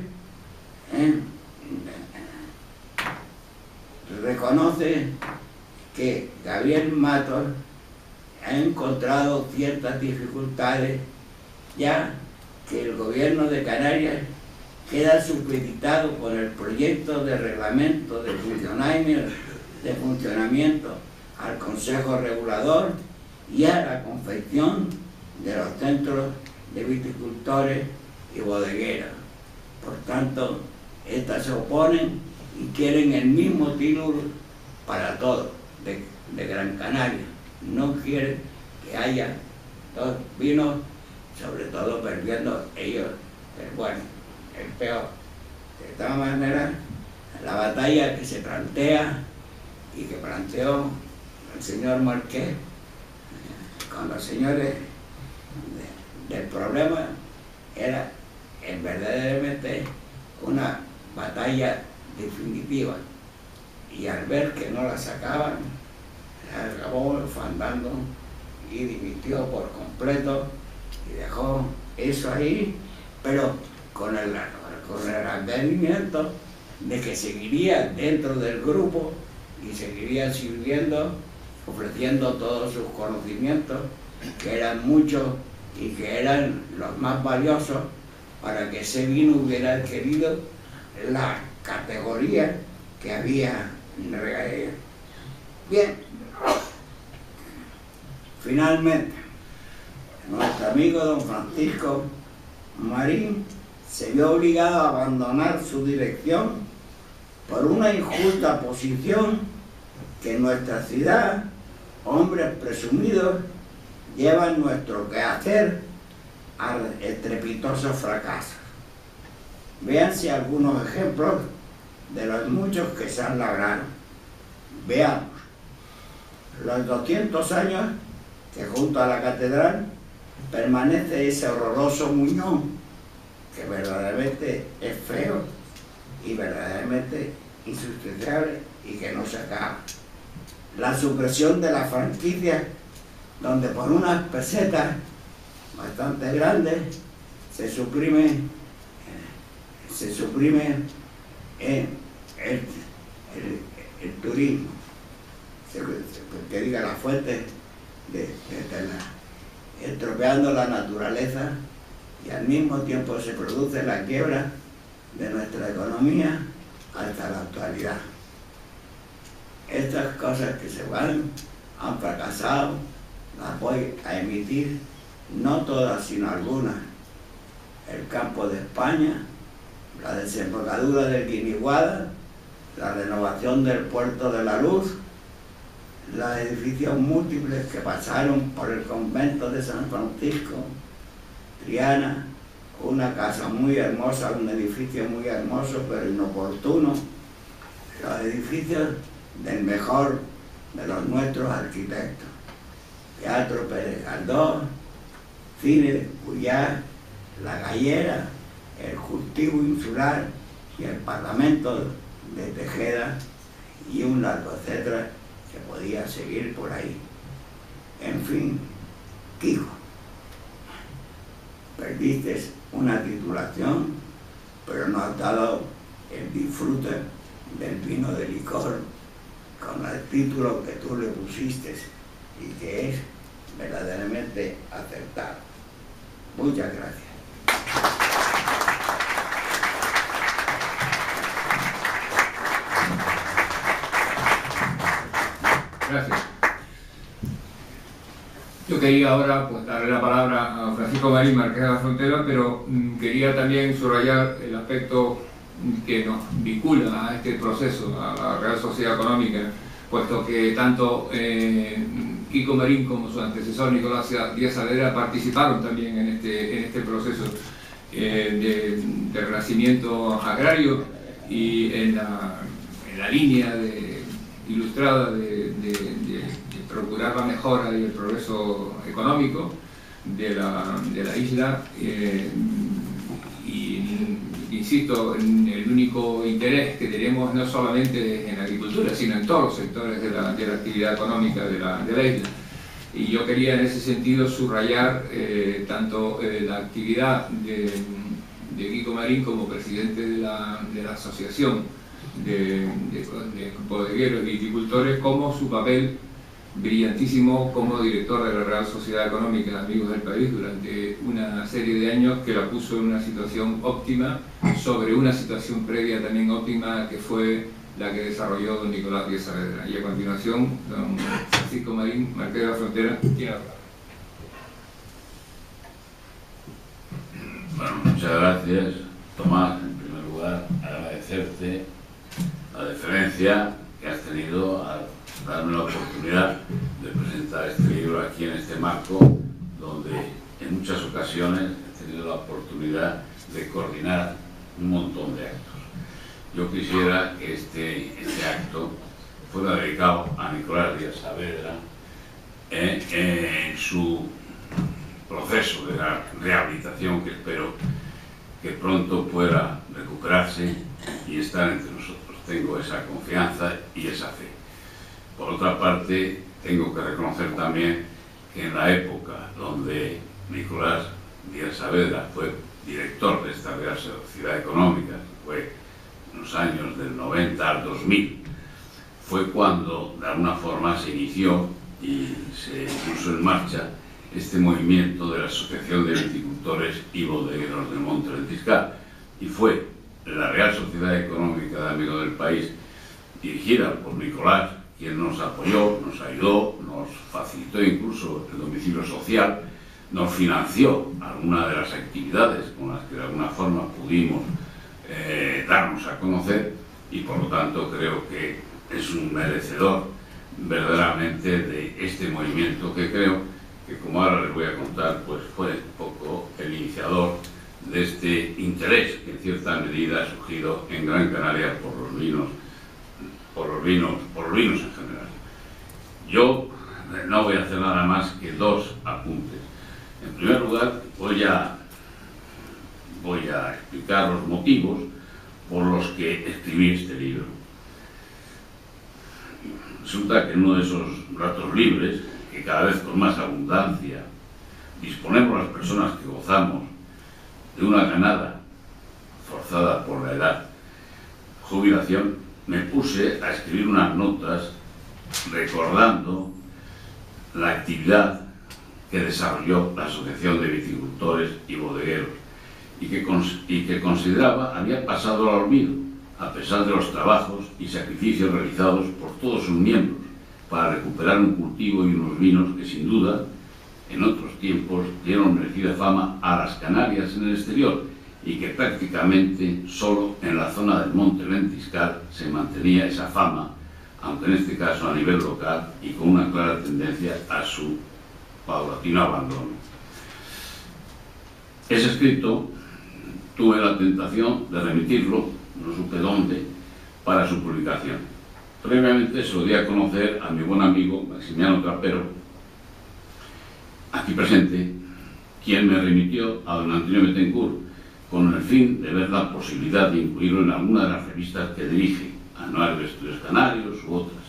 reconoce que Gabriel Matos ha encontrado ciertas dificultades, ya que el gobierno de Canarias queda supeditado por el proyecto de reglamento de funcionamiento al Consejo Regulador y a la confección de los centros de viticultores y bodegueros. Por tanto, estas se oponen y quieren el mismo título para todos de Gran Canaria. No quieren que haya 2 vinos, sobre todo perdiendo ellos el bueno, el peor. De todas maneras, la batalla que se plantea y que planteó el señor Marqués con los señores del problema era verdaderamente una batalla definitiva, y al ver que no la sacaban, se acabó enfadando y dimitió por completo y dejó eso ahí, pero con el advertimiento de que seguiría dentro del grupo y seguiría sirviendo, ofreciendo todos sus conocimientos, que eran muchos y que eran los más valiosos para que ese vino hubiera adquirido la categoría que había en la regadera. Bien, finalmente, nuestro amigo don Francisco Marín se vio obligado a abandonar su dirección por una injusta posición que en nuestra ciudad hombres presumidos llevan nuestro quehacer a estrepitosos fracasos. Véanse algunos ejemplos de los muchos que se han logrado. Veamos los 200 años que junto a la catedral permanece ese horroroso muñón que verdaderamente es feo y verdaderamente insustanciable y que no se acaba. La supresión de la franquicia, donde por unas pesetas bastante grandes se suprime el turismo, que diga la fuente de estropeando la naturaleza, y al mismo tiempo se produce la quiebra de nuestra economía hasta la actualidad. Estas cosas que se han fracasado, las voy a emitir, no todas sino algunas. El campo de España, la desembocadura del Guiniguada, la renovación del Puerto de la Luz, los edificios múltiples que pasaron por el convento de San Francisco, Triana, una casa muy hermosa, un edificio muy hermoso pero inoportuno, los edificios del mejor de los nuestros arquitectos, Teatro Pérez Galdós, Cine de Cuyá, La Gallera, el cultivo insular y el Parlamento de Tejeda, y un largo etcétera que podía seguir por ahí. En fin, Quijo, perdiste una titulación, pero no has dado el disfrute del vino de licor con el título que tú le pusiste y que es verdaderamente acertado. Muchas gracias. Gracias. Yo quería ahora pues, darle la palabra a Francisco Marín Marqués de la Frontera, pero quería también subrayar el aspecto que nos vincula a este proceso, a la Real Sociedad Económica, puesto que tanto Kiko Marín como su antecesor Nicolás Díaz Saavedra participaron también en este proceso de renacimiento agrario y en la línea ilustrada de procurar la mejora y el progreso económico de la isla y insisto, en el único interés que tenemos no solamente en la agricultura, sino en todos los sectores de la actividad económica de la isla. Y yo quería en ese sentido subrayar tanto la actividad de Kiko Marín como presidente de la Asociación de Bodegueros y Viticultores, como su papel brillantísimo como director de la Real Sociedad Económica de Amigos del País durante una serie de años, que la puso en una situación óptima sobre una situación previa también óptima que fue la que desarrolló don Nicolás Díaz Saavedra. Y a continuación, don Francisco Marín Marqués de la Frontera tiene la palabra. Bueno, muchas gracias, Tomás. En primer lugar, agradecerte la deferencia que has tenido al darme la oportunidad de presentar este libro aquí en este marco, donde en muchas ocasiones he tenido la oportunidad de coordinar un montón de actos. Yo quisiera que este acto fuera dedicado a Nicolás Díaz Saavedra en su proceso de rehabilitación, que espero que pronto pueda recuperarse y estar entre nosotros. Tengo esa confianza y esa fe. Por otra parte, tengo que reconocer también que en la época donde Nicolás Díaz Saavedra fue director de esta Real Sociedad Económica, que fue en los años del 90 al 2000, fue cuando de alguna forma se inició y se puso en marcha este movimiento de la Asociación de Viticultores y Bodegueros del Monte Ventiscal, y fue la Real Sociedad Económica de Amigos del País, dirigida por Nicolás, quien nos apoyó, nos ayudó, nos facilitó incluso el domicilio social, nos financió algunas de las actividades con las que de alguna forma pudimos darnos a conocer, y por lo tanto creo que es un merecedor verdaderamente de este movimiento, que creo que, como ahora les voy a contar, pues fue un poco el iniciador de este interés que en cierta medida ha surgido en Gran Canaria por los vinos en general. Yo no voy a hacer nada más que dos apuntes. En primer lugar, voy a explicar los motivos por los que escribí este libro. Resulta que en uno de esos ratos libres, que cada vez con más abundancia disponemos las personas que gozamos de una ganada forzada por la edad, jubilación, me puse a escribir unas notas recordando la actividad que desarrolló la Asociación de Viticultores y Bodegueros y que consideraba había pasado al olvido, a pesar de los trabajos y sacrificios realizados por todos sus miembros para recuperar un cultivo y unos vinos que sin duda en otros tiempos dieron merecida fama a las Canarias en el exterior, y que prácticamente solo en la zona del Monte Ventiscal se mantenía esa fama, aunque en este caso a nivel local y con una clara tendencia a su paulatino abandono. Ese escrito tuve la tentación de remitirlo, no supe dónde, para su publicación. Previamente se lo di a conocer a mi buen amigo Maximiano Trapero, aquí presente, quien me remitió a don Antonio Betancourt con el fin de ver la posibilidad de incluirlo en alguna de las revistas que dirige, Anuario de Estudios Canarios u otras.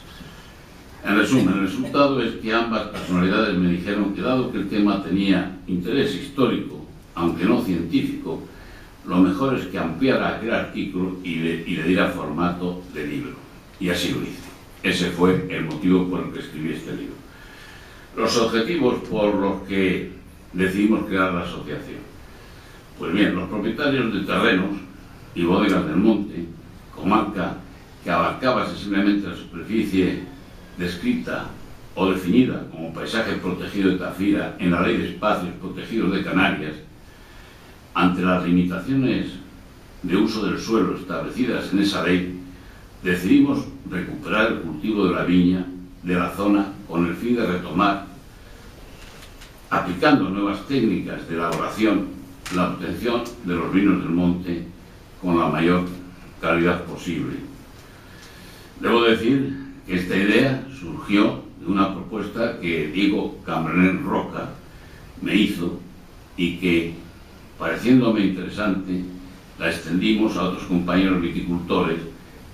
En resumen, el resultado es que ambas personalidades me dijeron que, dado que el tema tenía interés histórico, aunque no científico, lo mejor es que ampliara aquel artículo y le diera formato de libro. Y así lo hice. Ese fue el motivo por el que escribí este libro. Los objetivos por los que decidimos crear la asociación. Pues bien, los propietarios de terrenos y bodegas del monte, comarca que abarcaba sensiblemente la superficie descrita o definida como paisaje protegido de Tafira en la Ley de Espacios Protegidos de Canarias, ante las limitaciones de uso del suelo establecidas en esa ley, decidimos recuperar el cultivo de la viña de la zona con el fin de retomar, aplicando nuevas técnicas de elaboración, la obtención de los vinos del monte con la mayor calidad posible. Debo decir que esta idea surgió de una propuesta que Diego Cambrenel Roca me hizo y que, pareciéndome interesante, la extendimos a otros compañeros viticultores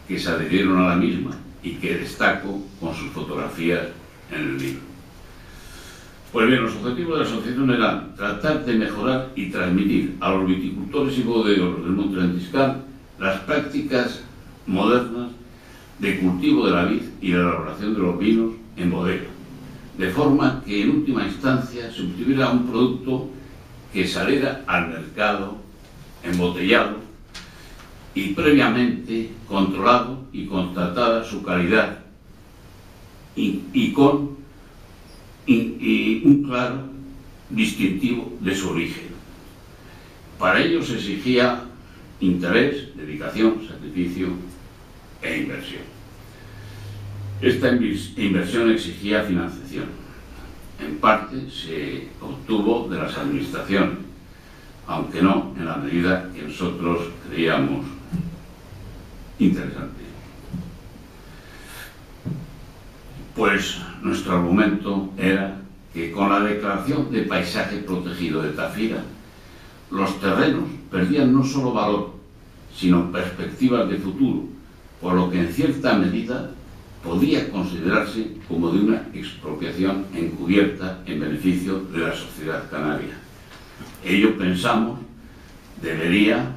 que se adherieron a la misma y que destaco con sus fotografías en el libro. Pues bien, los objetivos de la asociación eran tratar de mejorar y transmitir a los viticultores y bodegueros del Monte Lentiscal las prácticas modernas de cultivo de la vid y la elaboración de los vinos en bodega, de forma que en última instancia se obtuviera un producto que saliera al mercado embotellado y previamente controlado y constatada su calidad y con un claro distintivo de su origen. Para ello se exigía interés, dedicación, sacrificio e inversión. Esta inversión exigía financiación. En parte se obtuvo de las administraciones, aunque no en la medida que nosotros creíamos interesante. Pues nuestro argumento era que con la declaración de paisaje protegido de Tafira, los terrenos perdían no solo valor, sino perspectivas de futuro, por lo que en cierta medida podía considerarse como de una expropiación encubierta en beneficio de la sociedad canaria. Ello, pensamos, debería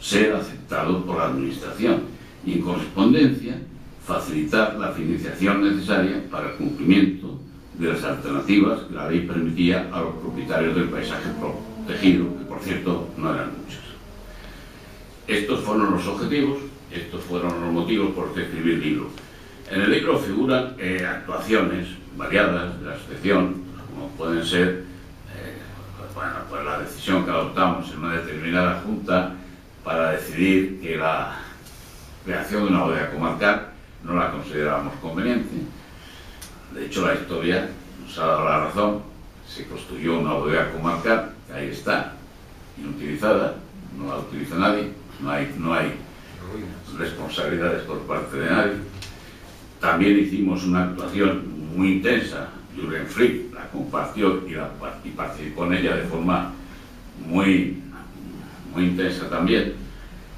ser aceptado por la Administración y, en correspondencia, facilitar la financiación necesaria para el cumplimiento de las alternativas que la ley permitía a los propietarios del paisaje protegido, que por cierto no eran muchos. Estos fueron los objetivos, estos fueron los motivos por los que escribí el libro. En el libro figuran actuaciones variadas de la asociación, como pueden ser pues la decisión que adoptamos en una determinada junta para decidir que la creación de una bodega comarcal no la considerábamos conveniente. De hecho, la historia nos ha dado la razón. Se construyó una bodega comarcal, que ahí está, inutilizada, no la utiliza nadie, no hay responsabilidades por parte de nadie. También hicimos una actuación muy intensa. Jürgen Frick la compartió y participó en ella de forma muy intensa también,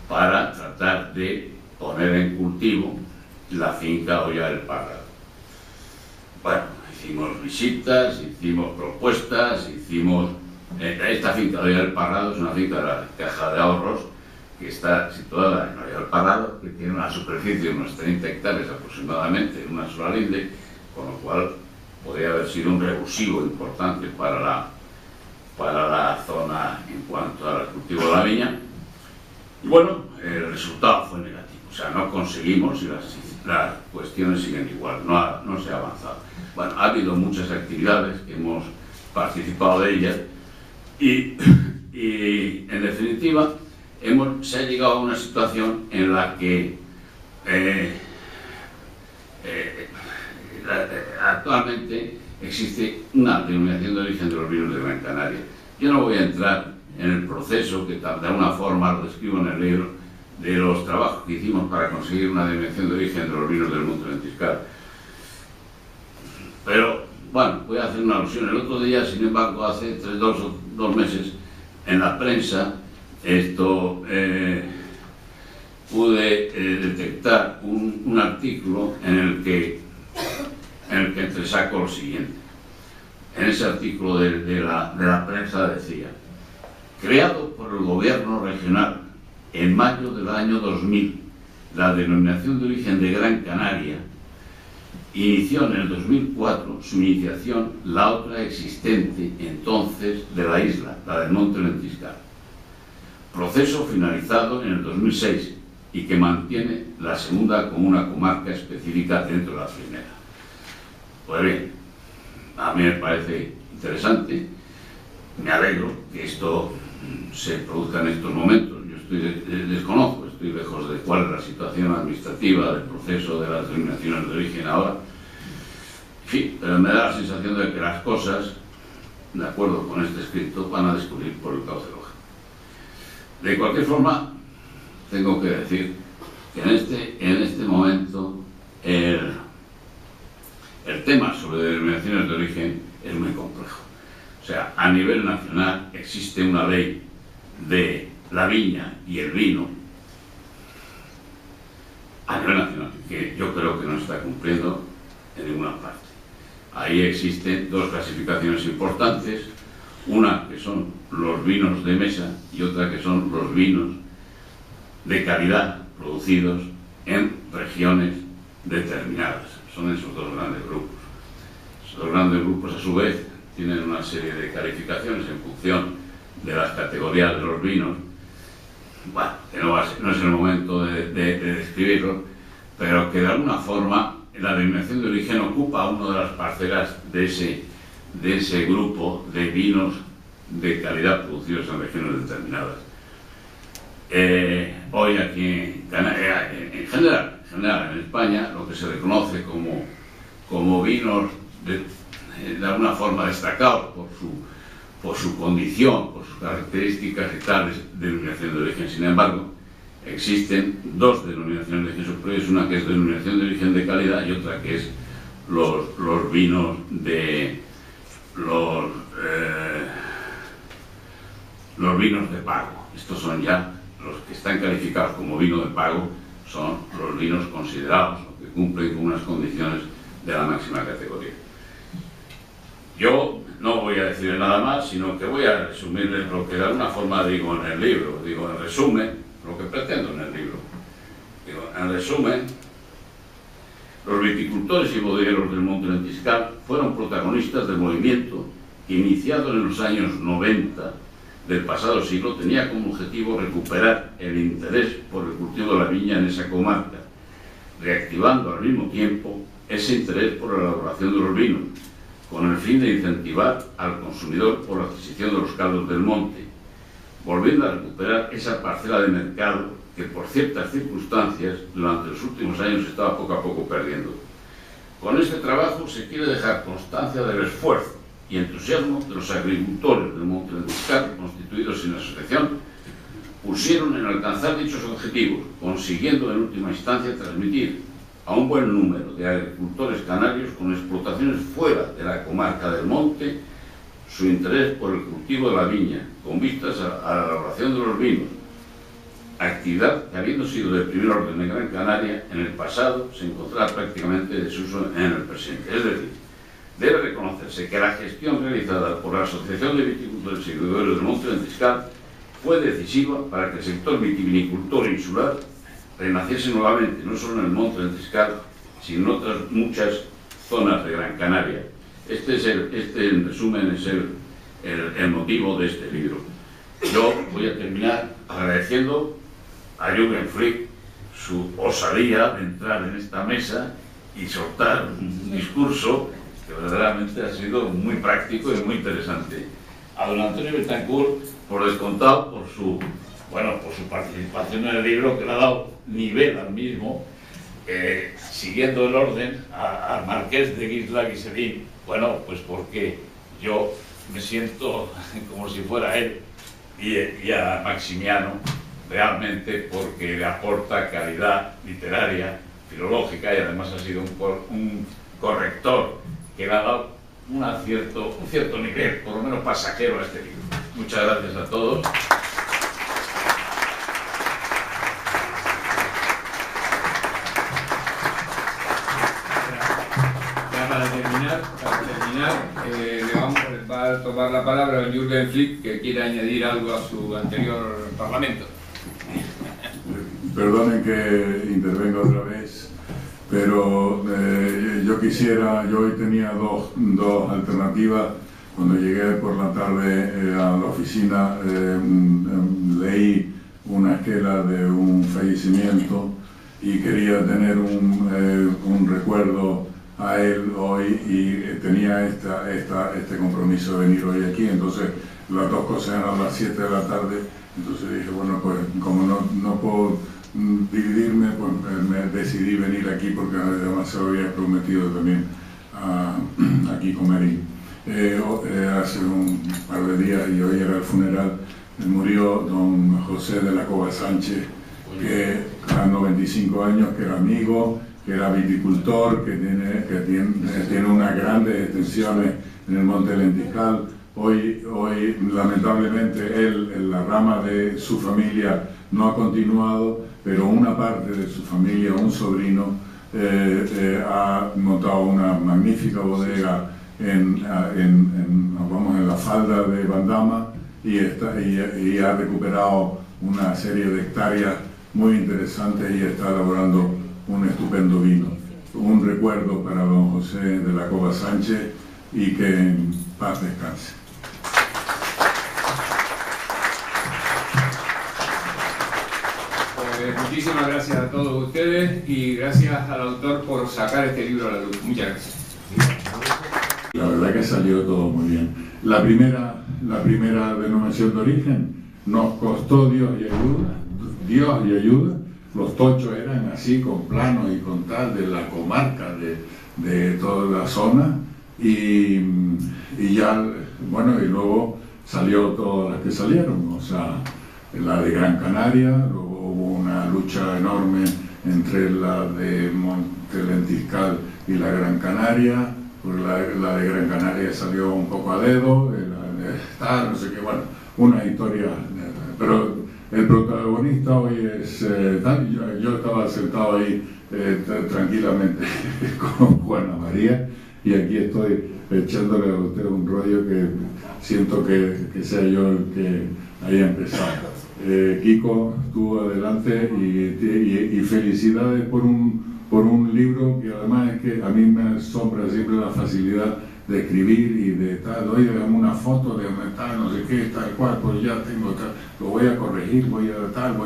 para tratar de poner en cultivo la finca Olla del Parrado. Bueno, hicimos visitas, hicimos propuestas, esta finca Olla del Parrado es una finca de la Caja de Ahorros que está situada en Olla del Parrado, que tiene una superficie de unos 30 hectáreas aproximadamente en una sola linde, con lo cual podría haber sido un revulsivo importante para la zona en cuanto al cultivo de la viña. Y bueno, el resultado fue negativo. O sea, no conseguimos y las cuestiones siguen igual, no se ha avanzado. Bueno, ha habido muchas actividades que hemos participado de ellas y en definitiva se ha llegado a una situación en la que actualmente existe una denominación de origen de los vinos de Gran Canaria. Yo no voy a entrar en el proceso, que de alguna forma lo describo en el libro, de los trabajos que hicimos para conseguir una denominación de origen de los vinos del Monte Lentiscal. Pero, bueno, voy a hacer una alusión. El otro día, sin embargo, hace dos meses, en la prensa, pude detectar un artículo en el que entresaco lo siguiente. En ese artículo de la prensa decía: creado por el gobierno regional en mayo del año 2000, la denominación de origen de Gran Canaria inició en el 2004 su iniciación la otra existente entonces de la isla, la del Monte Lentiscal. Proceso finalizado en el 2006 y que mantiene la segunda como una comarca específica dentro de la primera. Pues bien, a mí me parece interesante, me alegro que esto se produzca en estos momentos. Yo desconozco, estoy lejos de cuál es la situación administrativa del proceso de las denominaciones de origen ahora. En fin, pero me da la sensación de que las cosas, de acuerdo con este escrito, van a descubrir por el cauce lógico. De cualquier forma, tengo que decir que en este momento el tema sobre denominaciones de origen es muy complejo. O sea, a nivel nacional existe una ley de la viña y el vino, a nivel nacional, que yo creo que no está cumpliendo en ninguna parte. Ahí existen dos clasificaciones importantes, una que son los vinos de mesa y otra que son los vinos de calidad producidos en regiones determinadas. Son esos dos grandes grupos. Esos dos grandes grupos, a su vez, tienen una serie de calificaciones en función de las categorías de los vinos. Bueno, que no es el momento de describirlo, pero que de alguna forma la denominación de origen ocupa una de las parcelas de ese grupo de vinos de calidad producidos en regiones determinadas. Hoy aquí en general en España, lo que se reconoce como vinos de alguna forma destacados por su condición, por sus características y tales denominación de origen. Sin embargo, existen dos denominaciones de origen superiores, una que es denominación de origen de calidad y otra que es los vinos de los vinos de pago. Estos son ya los que están calificados como vino de pago, son los vinos considerados, que cumplen con unas condiciones de la máxima categoría. Yo no voy a decir nada más, sino que voy a resumirles lo que de alguna forma digo en el libro. Digo, en resumen, lo que pretendo en el libro. Digo, en resumen, los viticultores y bodegueros del Monte Ventiscal fueron protagonistas del movimiento que, iniciado en los años 90 del pasado siglo, tenía como objetivo recuperar el interés por el cultivo de la viña en esa comarca, reactivando al mismo tiempo ese interés por la elaboración de los vinos, con el fin de incentivar al consumidor por la adquisición de los caldos del monte, volviendo a recuperar esa parcela de mercado que por ciertas circunstancias durante los últimos años se estaba poco a poco perdiendo. Con este trabajo se quiere dejar constancia del esfuerzo y entusiasmo de los agricultores del Monte Ventiscal, constituidos en asociación, pusieron en alcanzar dichos objetivos, consiguiendo en última instancia transmitir a un buen número de agricultores canarios con explotaciones fuera de la comarca del Monte su interés por el cultivo de la viña, con vistas a la elaboración de los vinos, actividad que, habiendo sido de primer orden en Gran Canaria, en el pasado se encontraba prácticamente en desuso en el presente. Es decir, debe reconocerse que la gestión realizada por la Asociación de Viticultores y Bodegueros del Monte Ventiscal fue decisiva para que el sector vitivinicultor insular renaciese nuevamente, no solo en el Monte Ventiscal, sino en otras muchas zonas de Gran Canaria. Este en resumen es el motivo de este libro. Yo voy a terminar agradeciendo a Jürgen Flick su osadía de entrar en esta mesa y soltar un discurso que verdaderamente ha sido muy práctico y muy interesante. A don Antonio Betancourt, por descontado, por su participación en el libro, que le ha dado nivel al mismo, siguiendo el orden al marqués de Guisla Guiselín. Bueno, pues porque yo me siento como si fuera él, y a Maximiano, realmente porque le aporta calidad literaria, filológica, y además ha sido un corrector que le ha dado un cierto nivel, por lo menos pasajero, a este libro. Muchas gracias a todos. Para terminar, va a tomar la palabra Jürgen Flick, que quiere añadir algo a su anterior parlamento. Perdonen que intervenga otra vez, pero yo hoy tenía dos alternativas. Cuando llegué por la tarde a la oficina, leí una esquela de un fallecimiento y quería tener un recuerdo a él hoy y tenía este compromiso de venir hoy aquí. Entonces las dos cosas eran a las 7 de la tarde, entonces dije, bueno, pues como no puedo dividirme, pues me decidí venir aquí porque además se lo había prometido también a Kiko Marín. Hace un par de días, y hoy era el funeral, murió don José de la Cova Sánchez, que a 95 años, que era amigo, que era viticultor, que tiene unas grandes extensiones en el Monte Lentiscal. Hoy lamentablemente él, la rama de su familia no ha continuado, pero una parte de su familia, un sobrino, ha montado una magnífica bodega en la falda de Bandama y ha recuperado una serie de hectáreas muy interesantes y está elaborando un estupendo vino. Un recuerdo para don José de la Cova Sánchez y que en paz descanse. Muchísimas gracias a todos ustedes y gracias al autor por sacar este libro a la luz. Muchas gracias. La verdad que salió todo muy bien. La primera denominación de origen nos costó Dios y ayuda. Los tochos eran así, con planos y con tal, de la comarca, de toda la zona. Y ya, bueno, y luego salió todas las que salieron, o sea, la de Gran Canaria, luego hubo una lucha enorme entre la de Monte Lentiscal y la Gran Canaria, porque la de Gran Canaria salió un poco a dedo, no sé qué, bueno, una historia, pero el protagonista hoy es tal. Yo estaba sentado ahí tranquilamente con Juana María y aquí estoy echándole a usted un rollo que siento que sea yo el que haya empezado. Kiko, tú adelante y felicidades por un libro que además es que a mí me asombra siempre la facilidad de escribir y de tal, oye, dame una foto de donde está, no sé qué, tal cual, pues ya tengo tal, lo voy a corregir, voy a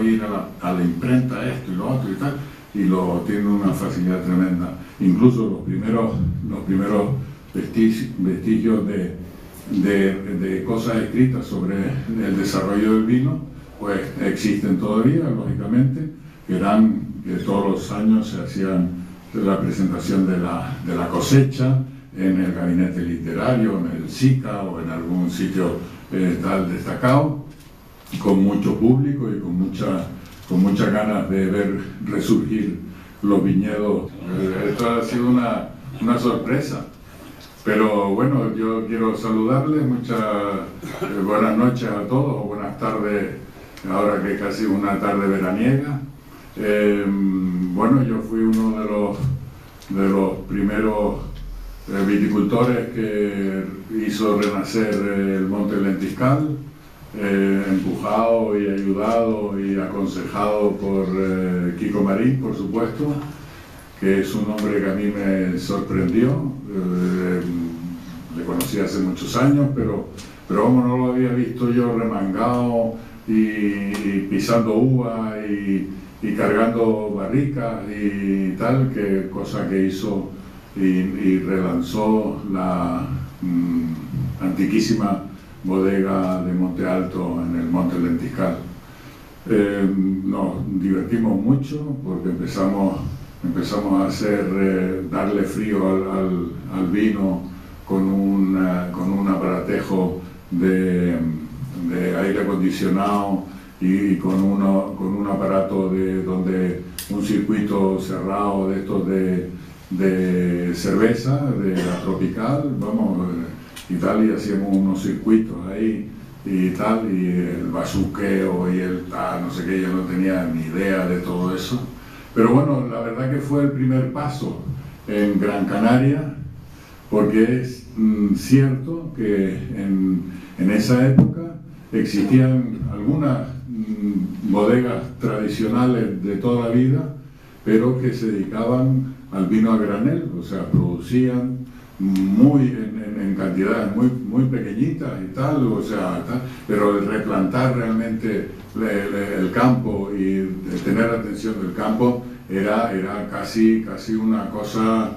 ir a la imprenta esto y lo otro y tal, y lo tiene una facilidad tremenda. Incluso los primeros vestigios de cosas escritas sobre el desarrollo del vino, pues existen todavía, lógicamente, que todos los años se hacían la presentación de la cosecha en el gabinete literario, en el SICA o en algún sitio tal destacado, con mucho público y con muchas ganas de ver resurgir los viñedos. Esto ha sido una sorpresa. Pero bueno, yo quiero saludarles, muchas buenas noches a todos, o buenas tardes, ahora que casi una tarde veraniega. Bueno, yo fui uno de los primeros viticultores que hizo renacer el Monte Lentiscal, empujado y ayudado y aconsejado por Kiko Marín, por supuesto, que es un hombre que a mí me sorprendió. Le conocí hace muchos años, pero como no lo había visto yo remangado y pisando uva y cargando barricas y tal, que cosa que hizo y relanzó la antiquísima bodega de Monte Alto en el Monte Lentiscal. Nos divertimos mucho porque empezamos a darle frío al vino con un aparatejo de aire acondicionado y con un aparato donde un circuito cerrado de estos de cerveza, de la tropical, vamos, y tal, y hacíamos unos circuitos ahí y tal, y el bazuqueo y el tal, no sé qué, yo no tenía ni idea de todo eso. Pero bueno, la verdad que fue el primer paso en Gran Canaria, porque es cierto que en esa época existían algunas bodegas tradicionales de toda la vida, pero que se dedicaban al vino a granel, o sea, producían en cantidades muy pequeñitas y tal, o sea, tal, pero el replantar realmente el campo y tener atención del campo era casi una cosa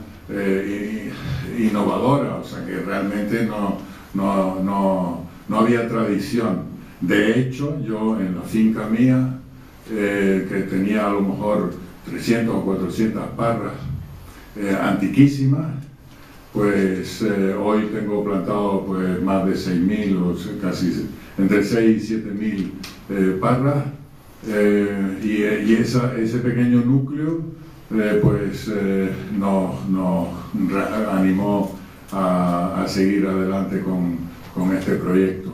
innovadora, o sea que realmente no había tradición. De hecho, yo en la finca mía, que tenía a lo mejor 300 o 400 parras antiquísimas, pues hoy tengo plantado pues más de 6.000 o casi entre 6 y 7.000 parras, y ese pequeño núcleo pues nos animó a seguir adelante con este proyecto.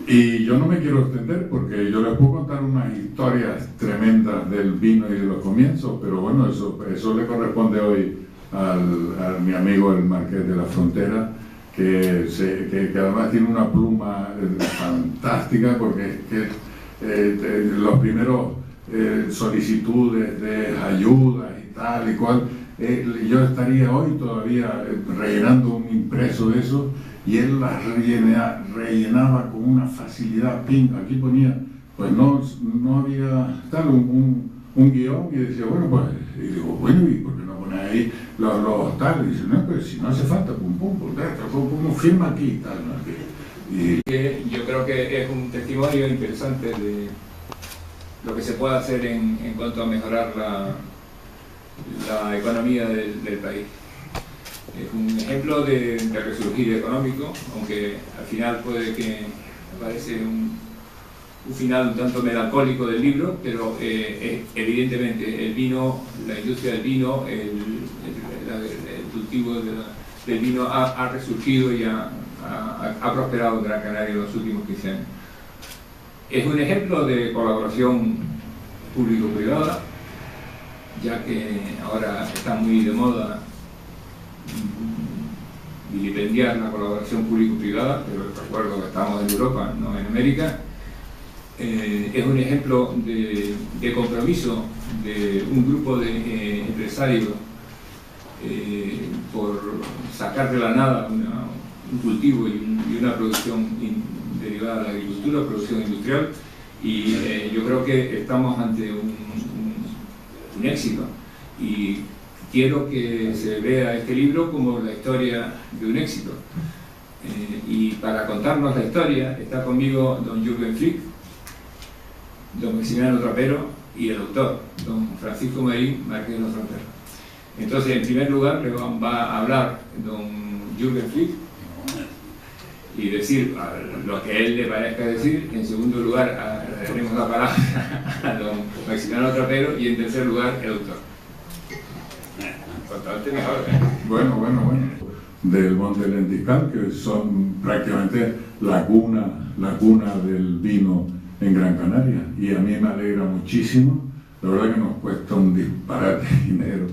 Y yo no me quiero extender porque yo les puedo contar unas historias tremendas del vino y de los comienzos, pero bueno, eso le corresponde hoy a mi amigo el Marqués de la Frontera, que además tiene una pluma fantástica, porque es que los primeros solicitudes de ayuda y tal y cual, yo estaría hoy todavía rellenando un impreso de eso, y él las rellenaba con una facilidad. Aquí ponía, pues no había tal un guión, y decía, bueno, pues, y digo, bueno, ¿y por qué no pone ahí los tal? Y dice, no, pero si no hace falta, pum, firma aquí, tal, ¿no? Y yo creo que es un testimonio interesante de lo que se puede hacer en cuanto a mejorar la economía del país. Es un ejemplo de resurgir económico, aunque al final puede que parece un final un tanto melancólico del libro, pero evidentemente el vino, la industria del vino, el cultivo del vino ha resurgido y ha prosperado en Gran Canaria en los últimos 15 años. Es un ejemplo de colaboración público-privada, ya que ahora está muy de moda vilipendiar la colaboración público-privada, pero recuerdo que estamos en Europa, no en América. Es un ejemplo de compromiso de un grupo de empresarios por sacar de la nada un cultivo y una producción derivada de la agricultura, producción industrial, y yo creo que estamos ante un éxito, y quiero que se vea este libro como la historia de un éxito. Y para contarnos la historia está conmigo don Jürgen Flick, don Maximiliano Trapero y el autor, don Francisco Marín, Marqués de la Frontera. Entonces, en primer lugar, le va a hablar don Jürgen Flick y decir lo que a él le parezca decir. En segundo lugar, le daremos la palabra a don Maximiliano Trapero, y en tercer lugar, el autor. Bueno. Del Monte Lentiscal, que son prácticamente la cuna del vino en Gran Canaria, y a mí me alegra muchísimo. La verdad que nos cuesta un disparate dinero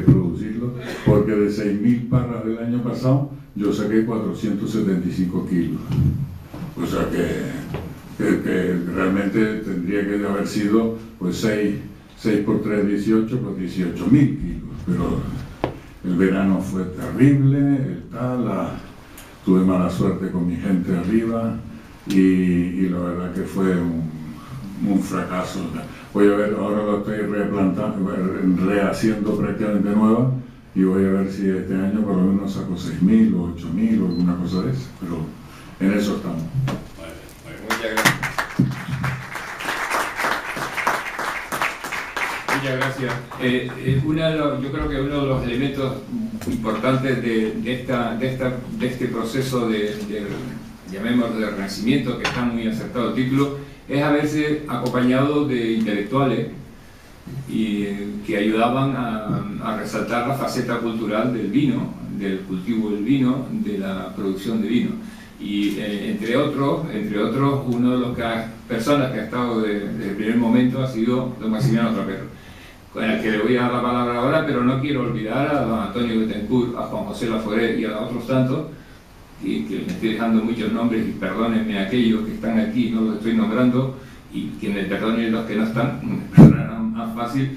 producirlo, porque de 6.000 parras del año pasado yo saqué 475 kilos, o sea que realmente tendría que haber sido pues 6 por 3, 18, pues 18.000 kilos, pero el verano fue terrible, tuve mala suerte con mi gente arriba, y la verdad que fue un fracaso. Voy a ver, ahora lo estoy rehaciendo prácticamente nueva, y voy a ver si este año por lo menos saco 6.000 o 8.000 o alguna cosa de eso, pero en eso estamos. Muchas gracias. Muchas gracias. Yo creo que uno de los elementos importantes de este proceso llamémoslo de renacimiento, que está muy acertado el título, es haberse acompañado de intelectuales que ayudaban a resaltar la faceta cultural del vino, del cultivo del vino, de la producción de vino. Y entre otros, uno de las personas que ha estado desde el primer momento ha sido don Maximiliano Trapero, con el que le voy a dar la palabra ahora, pero no quiero olvidar a don Antonio Betancourt, a Juan José Laforet y a otros tantos, que me estoy dejando muchos nombres, y perdónenme a aquellos que están aquí, no los estoy nombrando, y que me perdonen los que no están, me perdonarán más fácil.